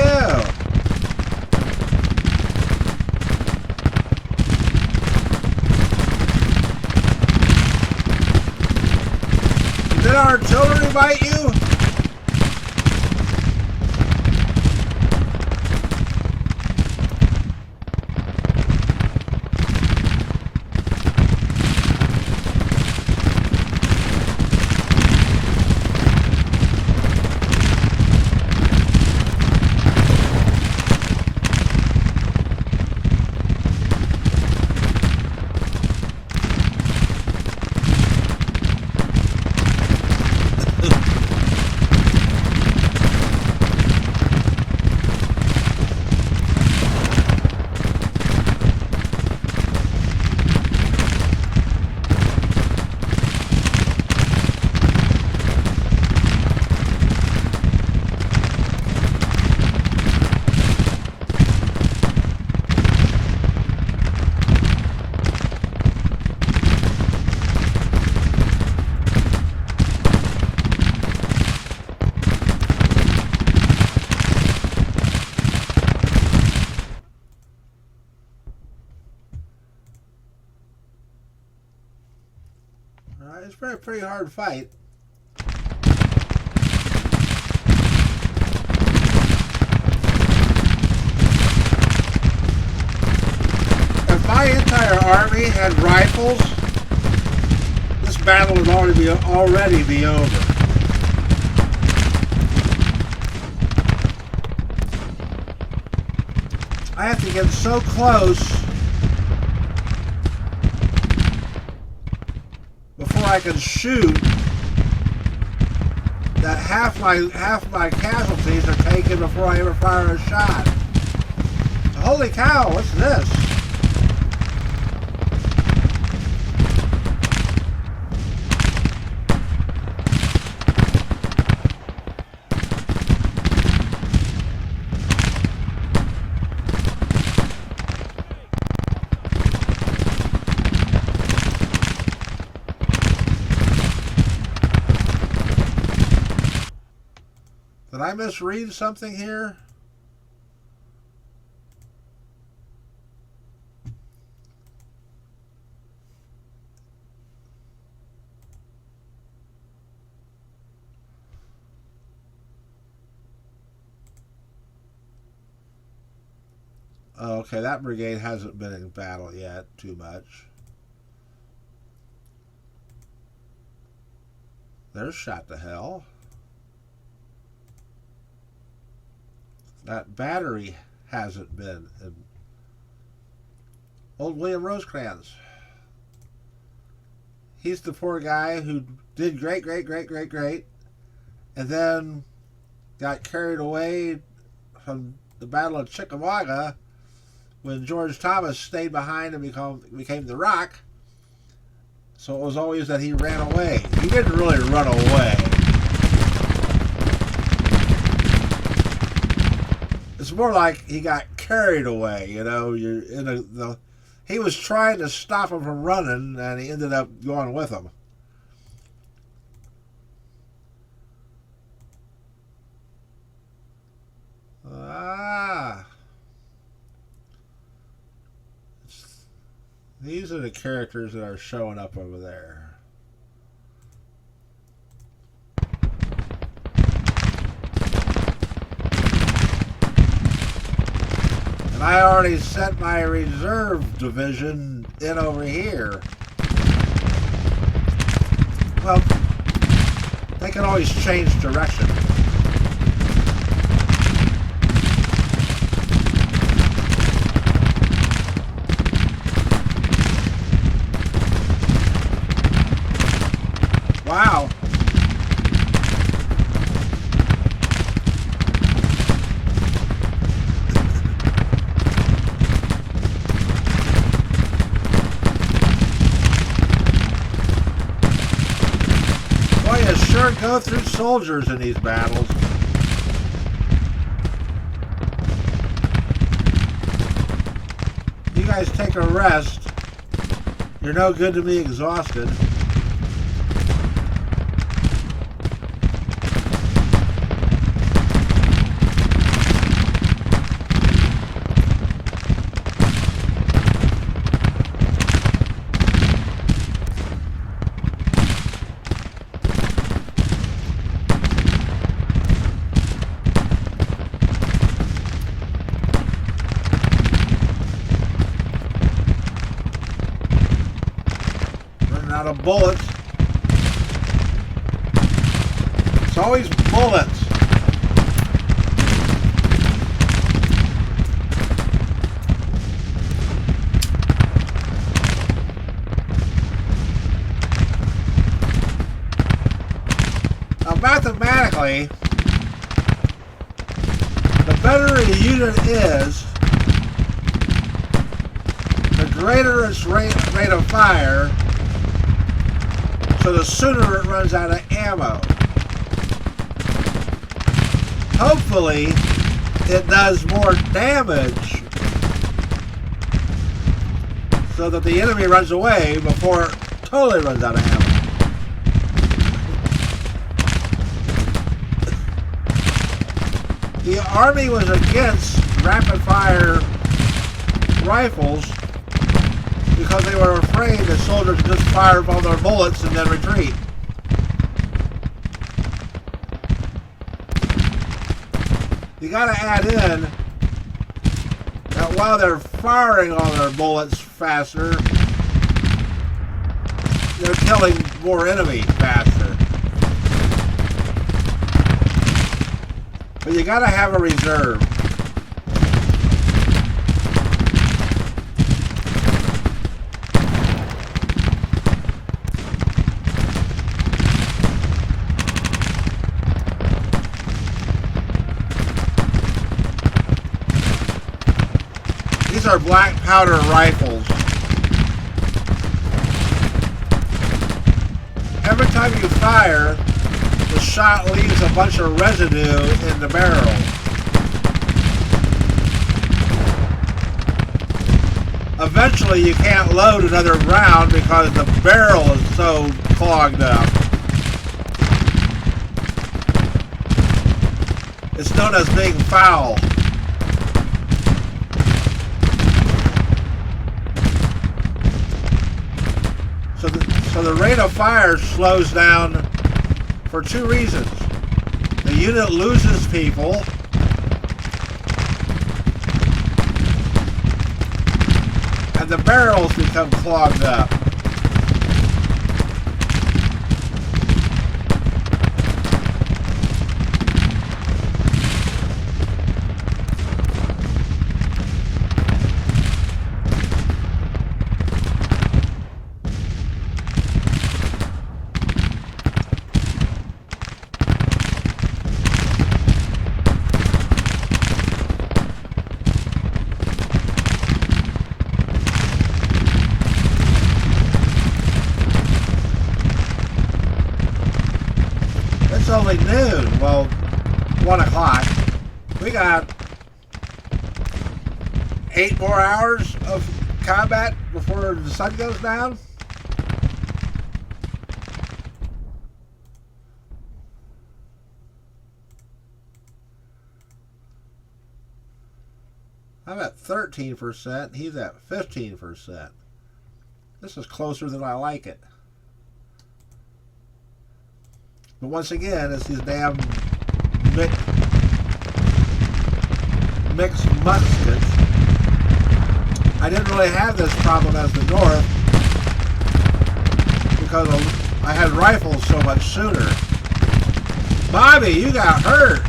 Did artillery bite you? It's a pretty hard fight. If my entire army had rifles, this battle would already be over. I have to get so close before I can shoot that half my casualties are taken before I ever fire a shot. Holy cow, what's this? Did I misread something here? Oh, okay, that brigade hasn't been in battle yet too much. They're shot to hell. That battery hasn't been. Old William Rosecrans. He's the poor guy who did great, and then got carried away from the Battle of Chickamauga when George Thomas stayed behind and became the Rock. So it was always that he ran away. He didn't really run away. It's more like he got carried away, you know. He was trying to stop him from running, and he ended up going with him. These are the characters that are showing up over there. I already sent my reserve division in over here. Well, they can always change direction. Wow. Sure go through soldiers in these battles. You guys take a rest. You're no good to me exhausted. Out of bullets. It's always bullets. Now, mathematically, the better a unit is, the greater its rate of fire, so the sooner it runs out of ammo. Hopefully, it does more damage so that the enemy runs away before it totally runs out of ammo. The Army was against rapid-fire rifles because they were afraid the soldiers would just fire all their bullets and then retreat. You gotta add in that while they're firing all their bullets faster, they're killing more enemy faster. But you gotta have a reserve. These are black powder rifles. Every time you fire, the shot leaves a bunch of residue in the barrel. Eventually you can't load another round because the barrel is so clogged up. It's known as being foul. So the rate of fire slows down for two reasons. The unit loses people, and the barrels become clogged up. It's only noon. Well, 1 o'clock. We got 8 more hours of combat before the sun goes down. I'm at 13%. He's at 15%. This is closer than I like it. But once again, it's these damn mixed muskets. I didn't really have this problem as the North because I had rifles so much sooner. Bobby, you got hurt.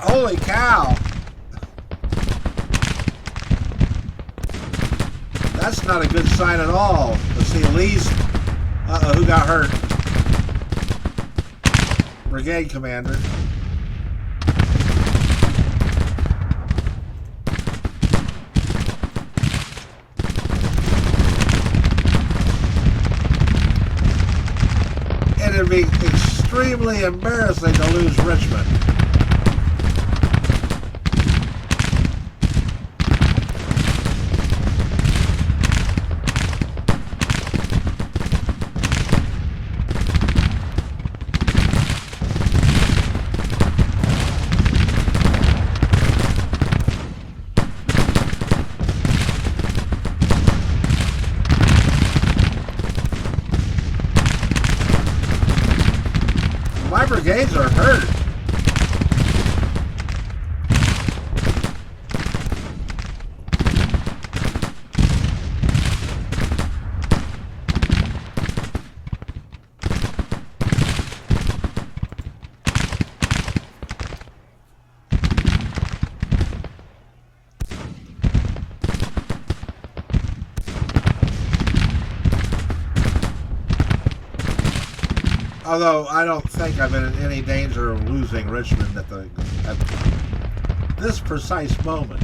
Holy cow. That's not a good sign at all. Let's see, Lee's... Uh-oh, who got hurt? Brigade commander. It'd be extremely embarrassing to lose Richmond. My brigades are hurt. Although I don't think I'm in any danger of losing Richmond at this precise moment.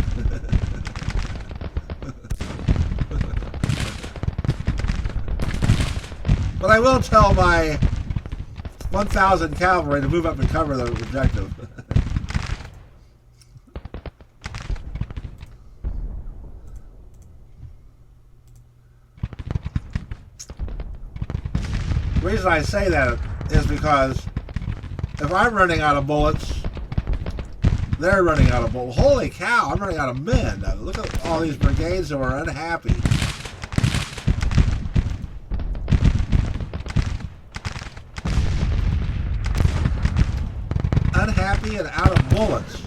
But I will tell my 1,000 cavalry to move up and cover the objective. The reason I say that is because if I'm running out of bullets, they're running out of bullets. Holy cow, I'm running out of men. Look at all these brigades who are unhappy. empty and out of bullets.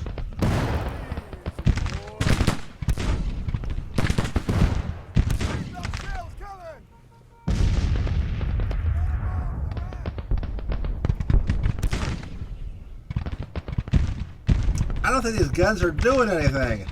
I don't think these guns are doing anything.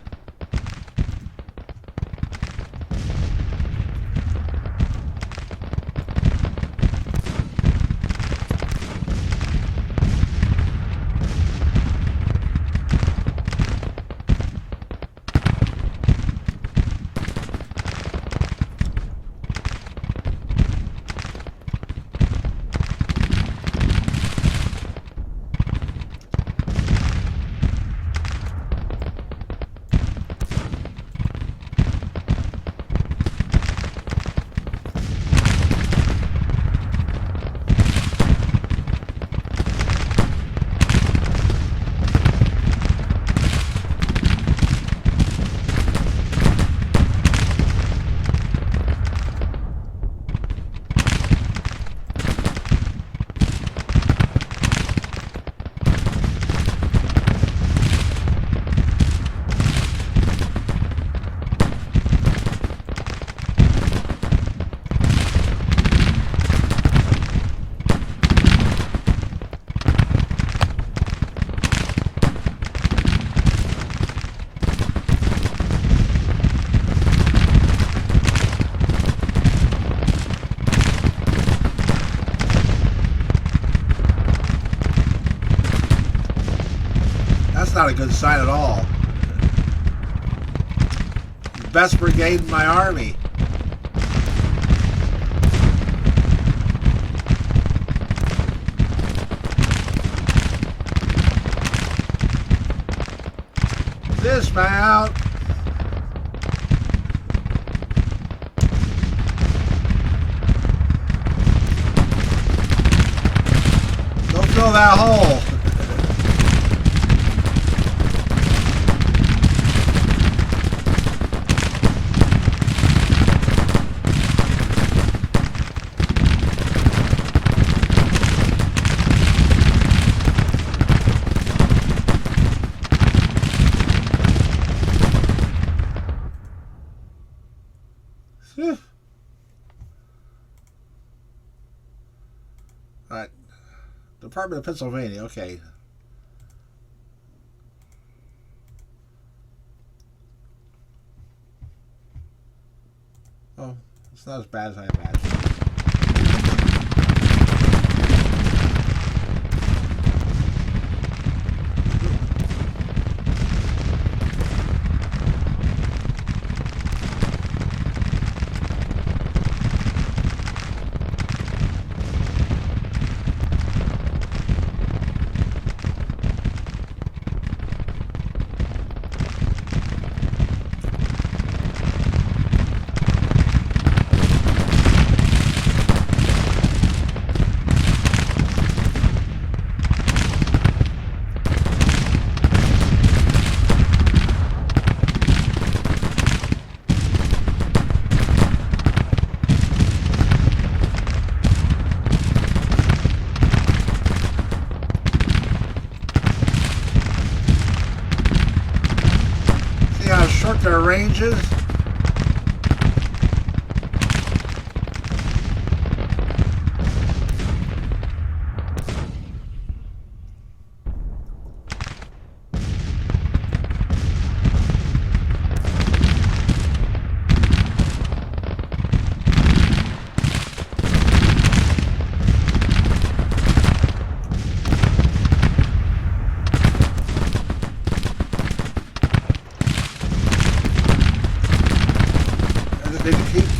That's not a good sign at all. Best brigade in my army. Dismount. Don't fill that hole. Alright. Department of Pennsylvania, okay. Oh, it's not as bad as I imagined. Their ranges.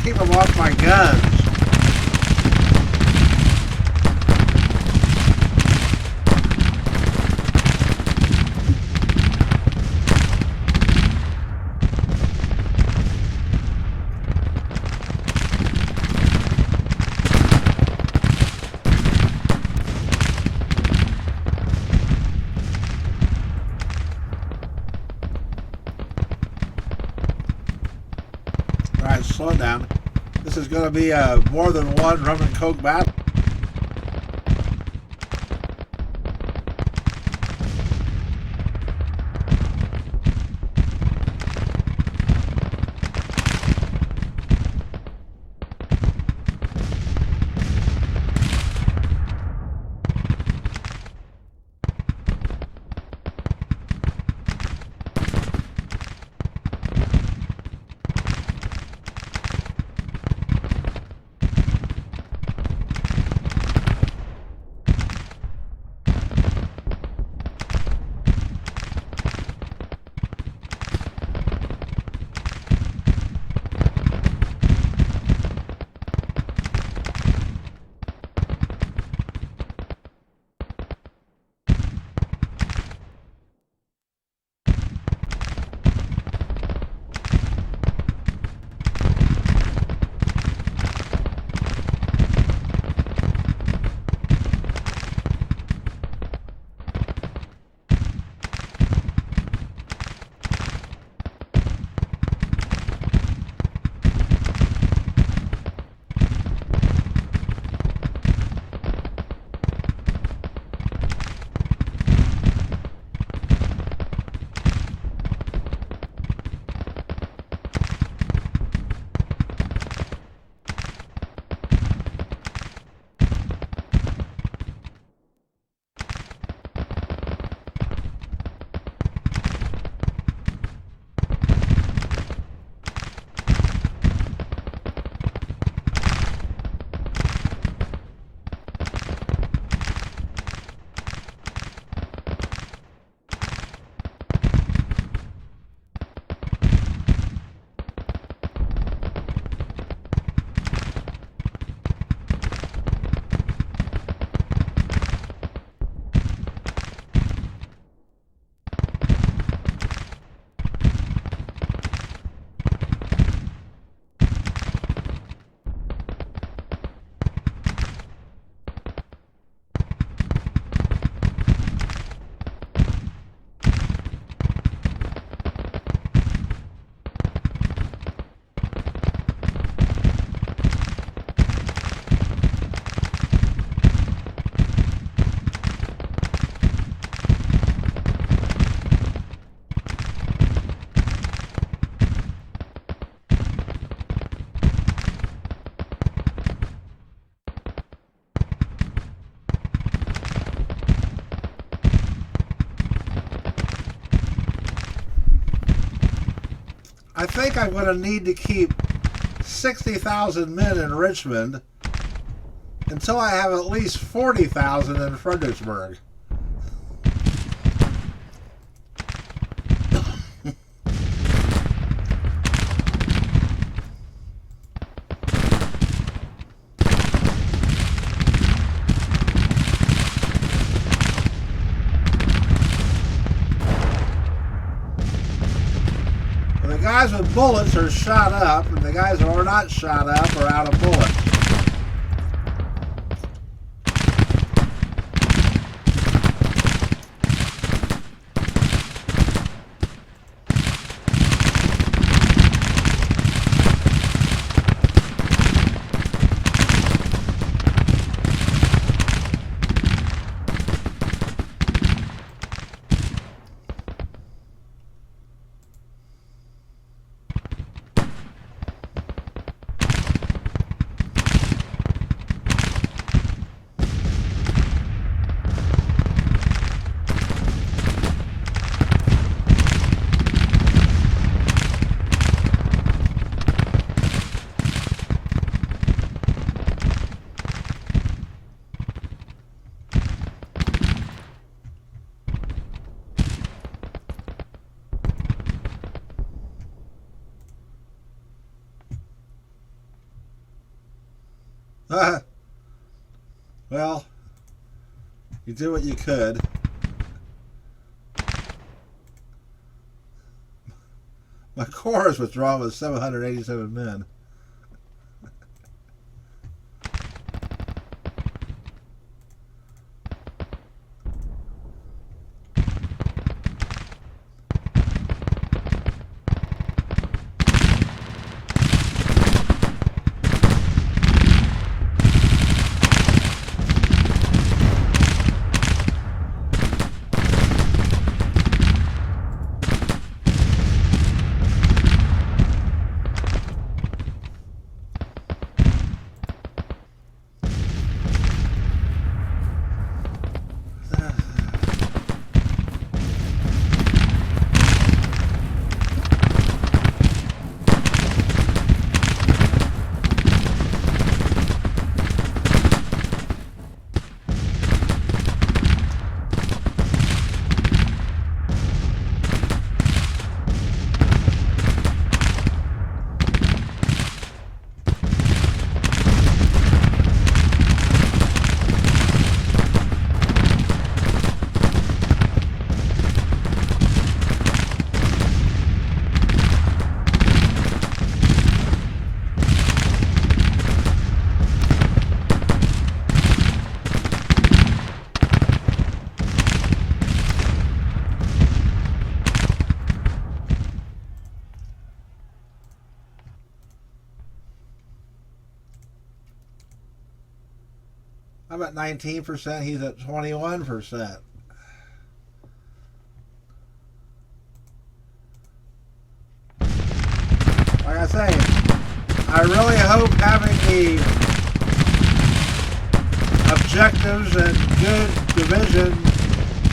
Keep them off my guns. Alright, slow down. This is going to be a more than one rum and coke battle. I think I'm going to need to keep 60,000 men in Richmond until I have at least 40,000 in Fredericksburg. The guys with bullets are shot up, and the guys who are not shot up are out of bullets. Well, you did what you could. My corps is withdrawn with 787 men. I'm at 19%, he's at 21%. Like I say, I really hope having the objectives and good division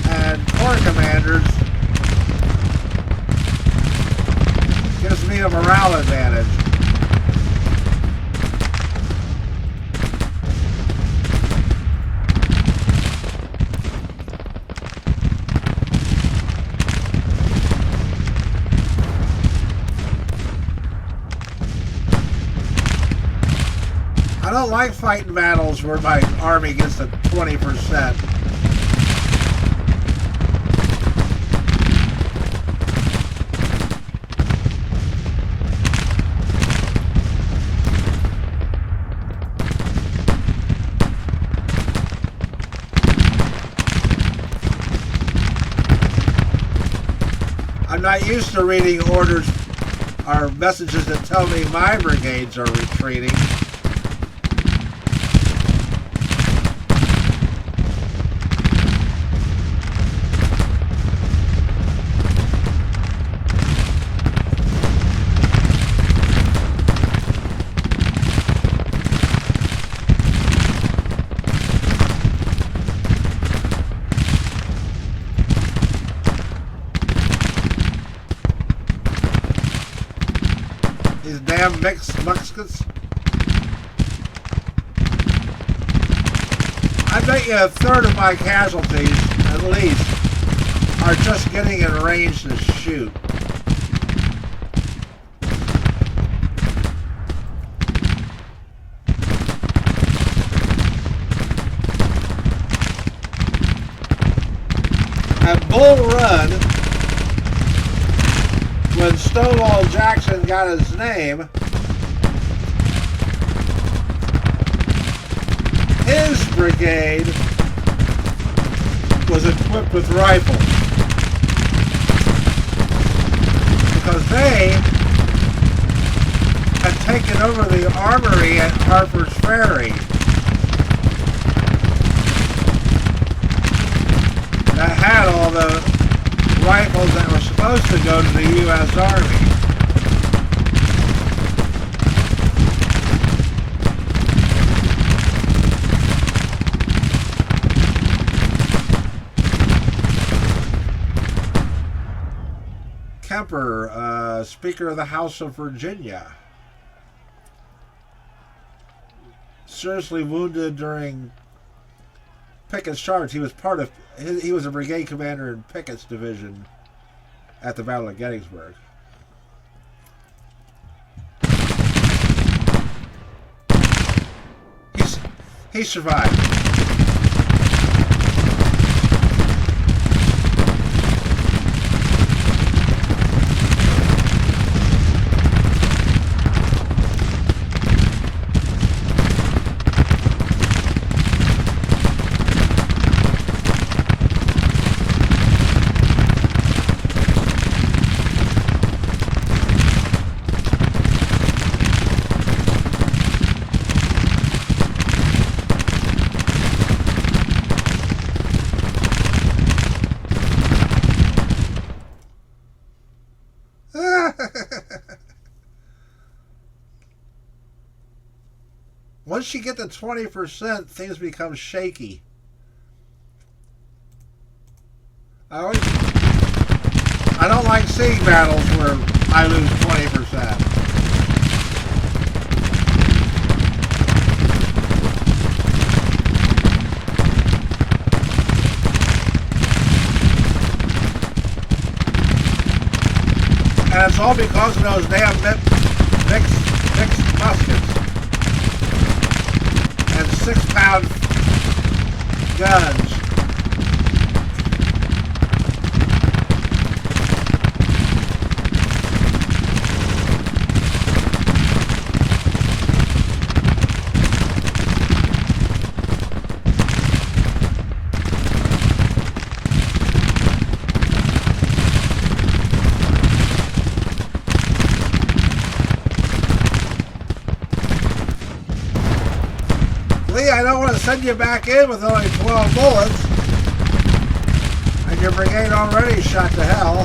and corps commanders gives me a morale advantage. I don't like fighting battles where my army gets to 20%. I'm not used to reading orders or messages that tell me my brigades are retreating. damn Mexicans. I bet you a third of my casualties, at least, are just getting in range to shoot. At Bull Run, when Stonewall Jackson got his name, his brigade was equipped with rifles because they had taken over the armory at Harper's Ferry that had all the rifles that were supposed to go to the U.S. Army. Kemper, Speaker of the House of Virginia, seriously wounded during Pickett's charge. He was he was a brigade commander in Pickett's division at the Battle of Gettysburg. He survived. Once you get to 20%, things become shaky. I don't like seeing battles where I lose 20%. And it's all because of those damn mixed muskets. And 6-pound guns. I don't want to send you back in with only 12 bullets. And your brigade already shot to hell.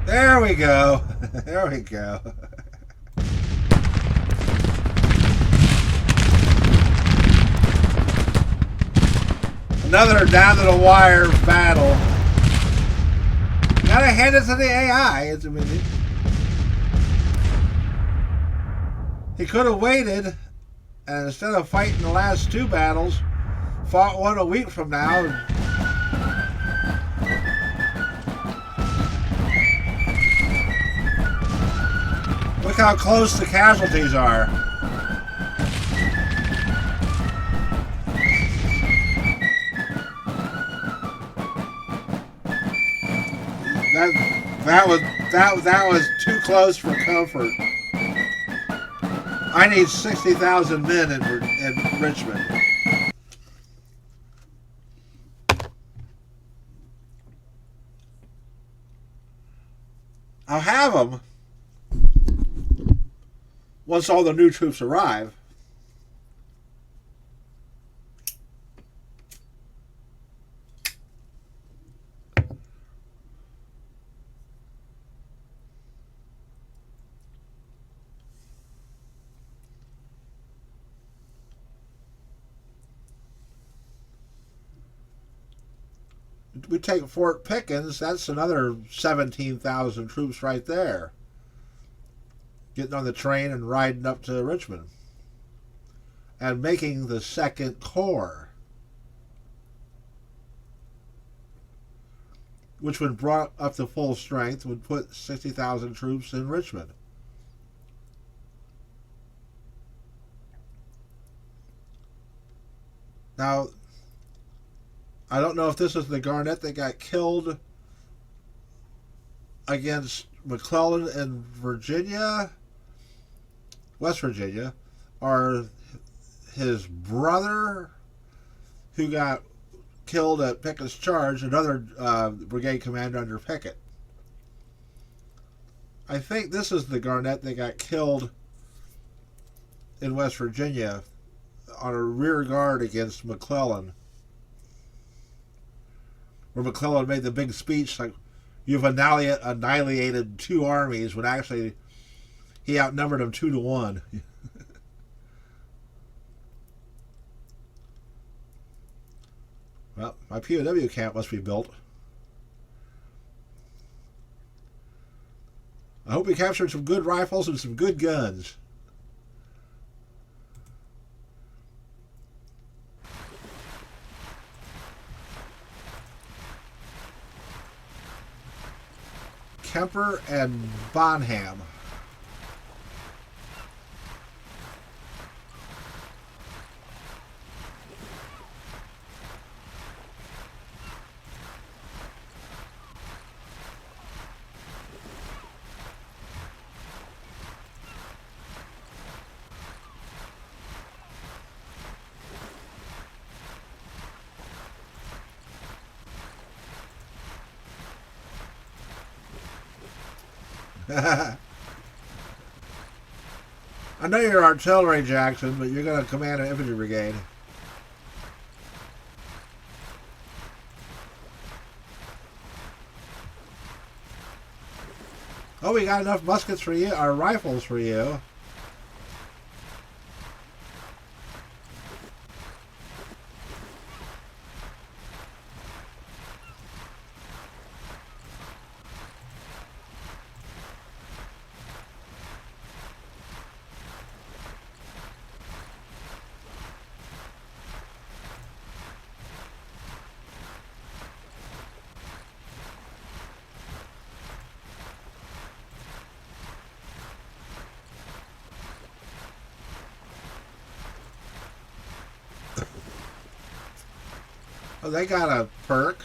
There we go. There we go. Another down-to-the-wire battle. Gotta hand it to the AI. He could have waited, and instead of fighting the last two battles, fought one a week from now. Look how close the casualties are. That was too close for comfort. I need 60,000 men in Richmond. I'll have them once all the new troops arrive. We take Fort Pickens, that's another 17,000 troops right there. Getting on the train and riding up to Richmond. And making the Second Corps, which when brought up to full strength would put 60,000 troops in Richmond. Now, I don't know if this is the Garnett that got killed against McClellan in Virginia, West Virginia, or his brother who got killed at Pickett's Charge, another brigade commander under Pickett. I think this is the Garnett that got killed in West Virginia on a rear guard against McClellan, where McClellan made the big speech like, "You've annihilated two armies," when actually he outnumbered them 2-1. Well, my POW camp must be built. I hope we captured some good rifles and some good guns. Kemper and Bonham. I know you're artillery, Jackson, but you're going to command an infantry brigade. Oh, we got enough muskets for you, or rifles for you. Oh, they got a perk.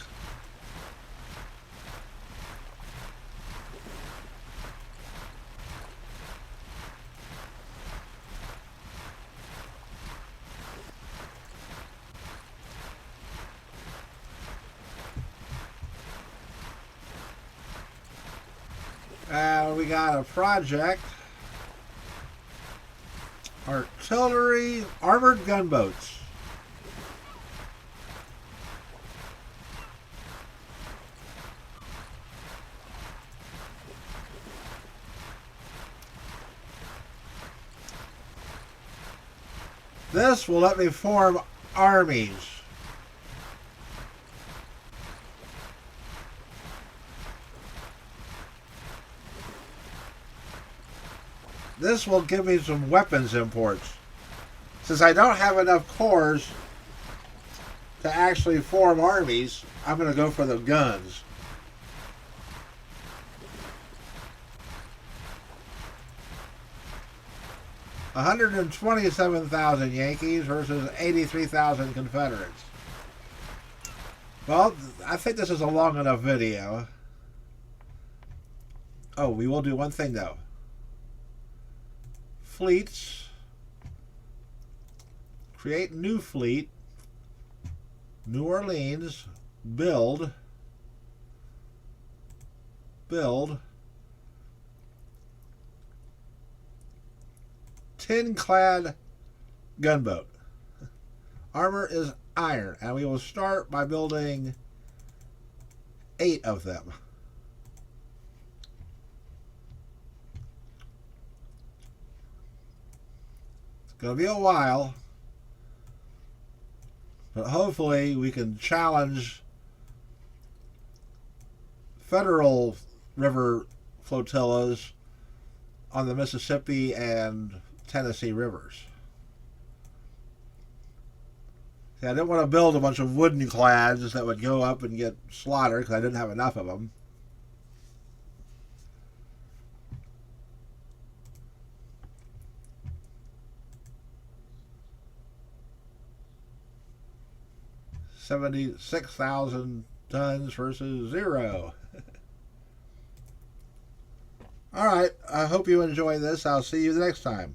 We got a project. Artillery, armored gunboats. This will let me form armies. This will give me some weapons imports. Since I don't have enough corps to actually form armies, I'm going to go for the guns. $127,000 Yankees versus 83,000 Confederates. Well, I think this is a long enough video. Oh, we will do one thing though. Fleets. Create new fleet. New Orleans. Build. Tin-clad gunboat. Armor is iron, and we will start by building 8 of them. It's going to be a while, but hopefully we can challenge federal river flotillas on the Mississippi and Tennessee rivers. See, I didn't want to build a bunch of wooden clads that would go up and get slaughtered because I didn't have enough of them. $76,000 tons versus 0. All right, I hope you enjoy this. I'll see you the next time.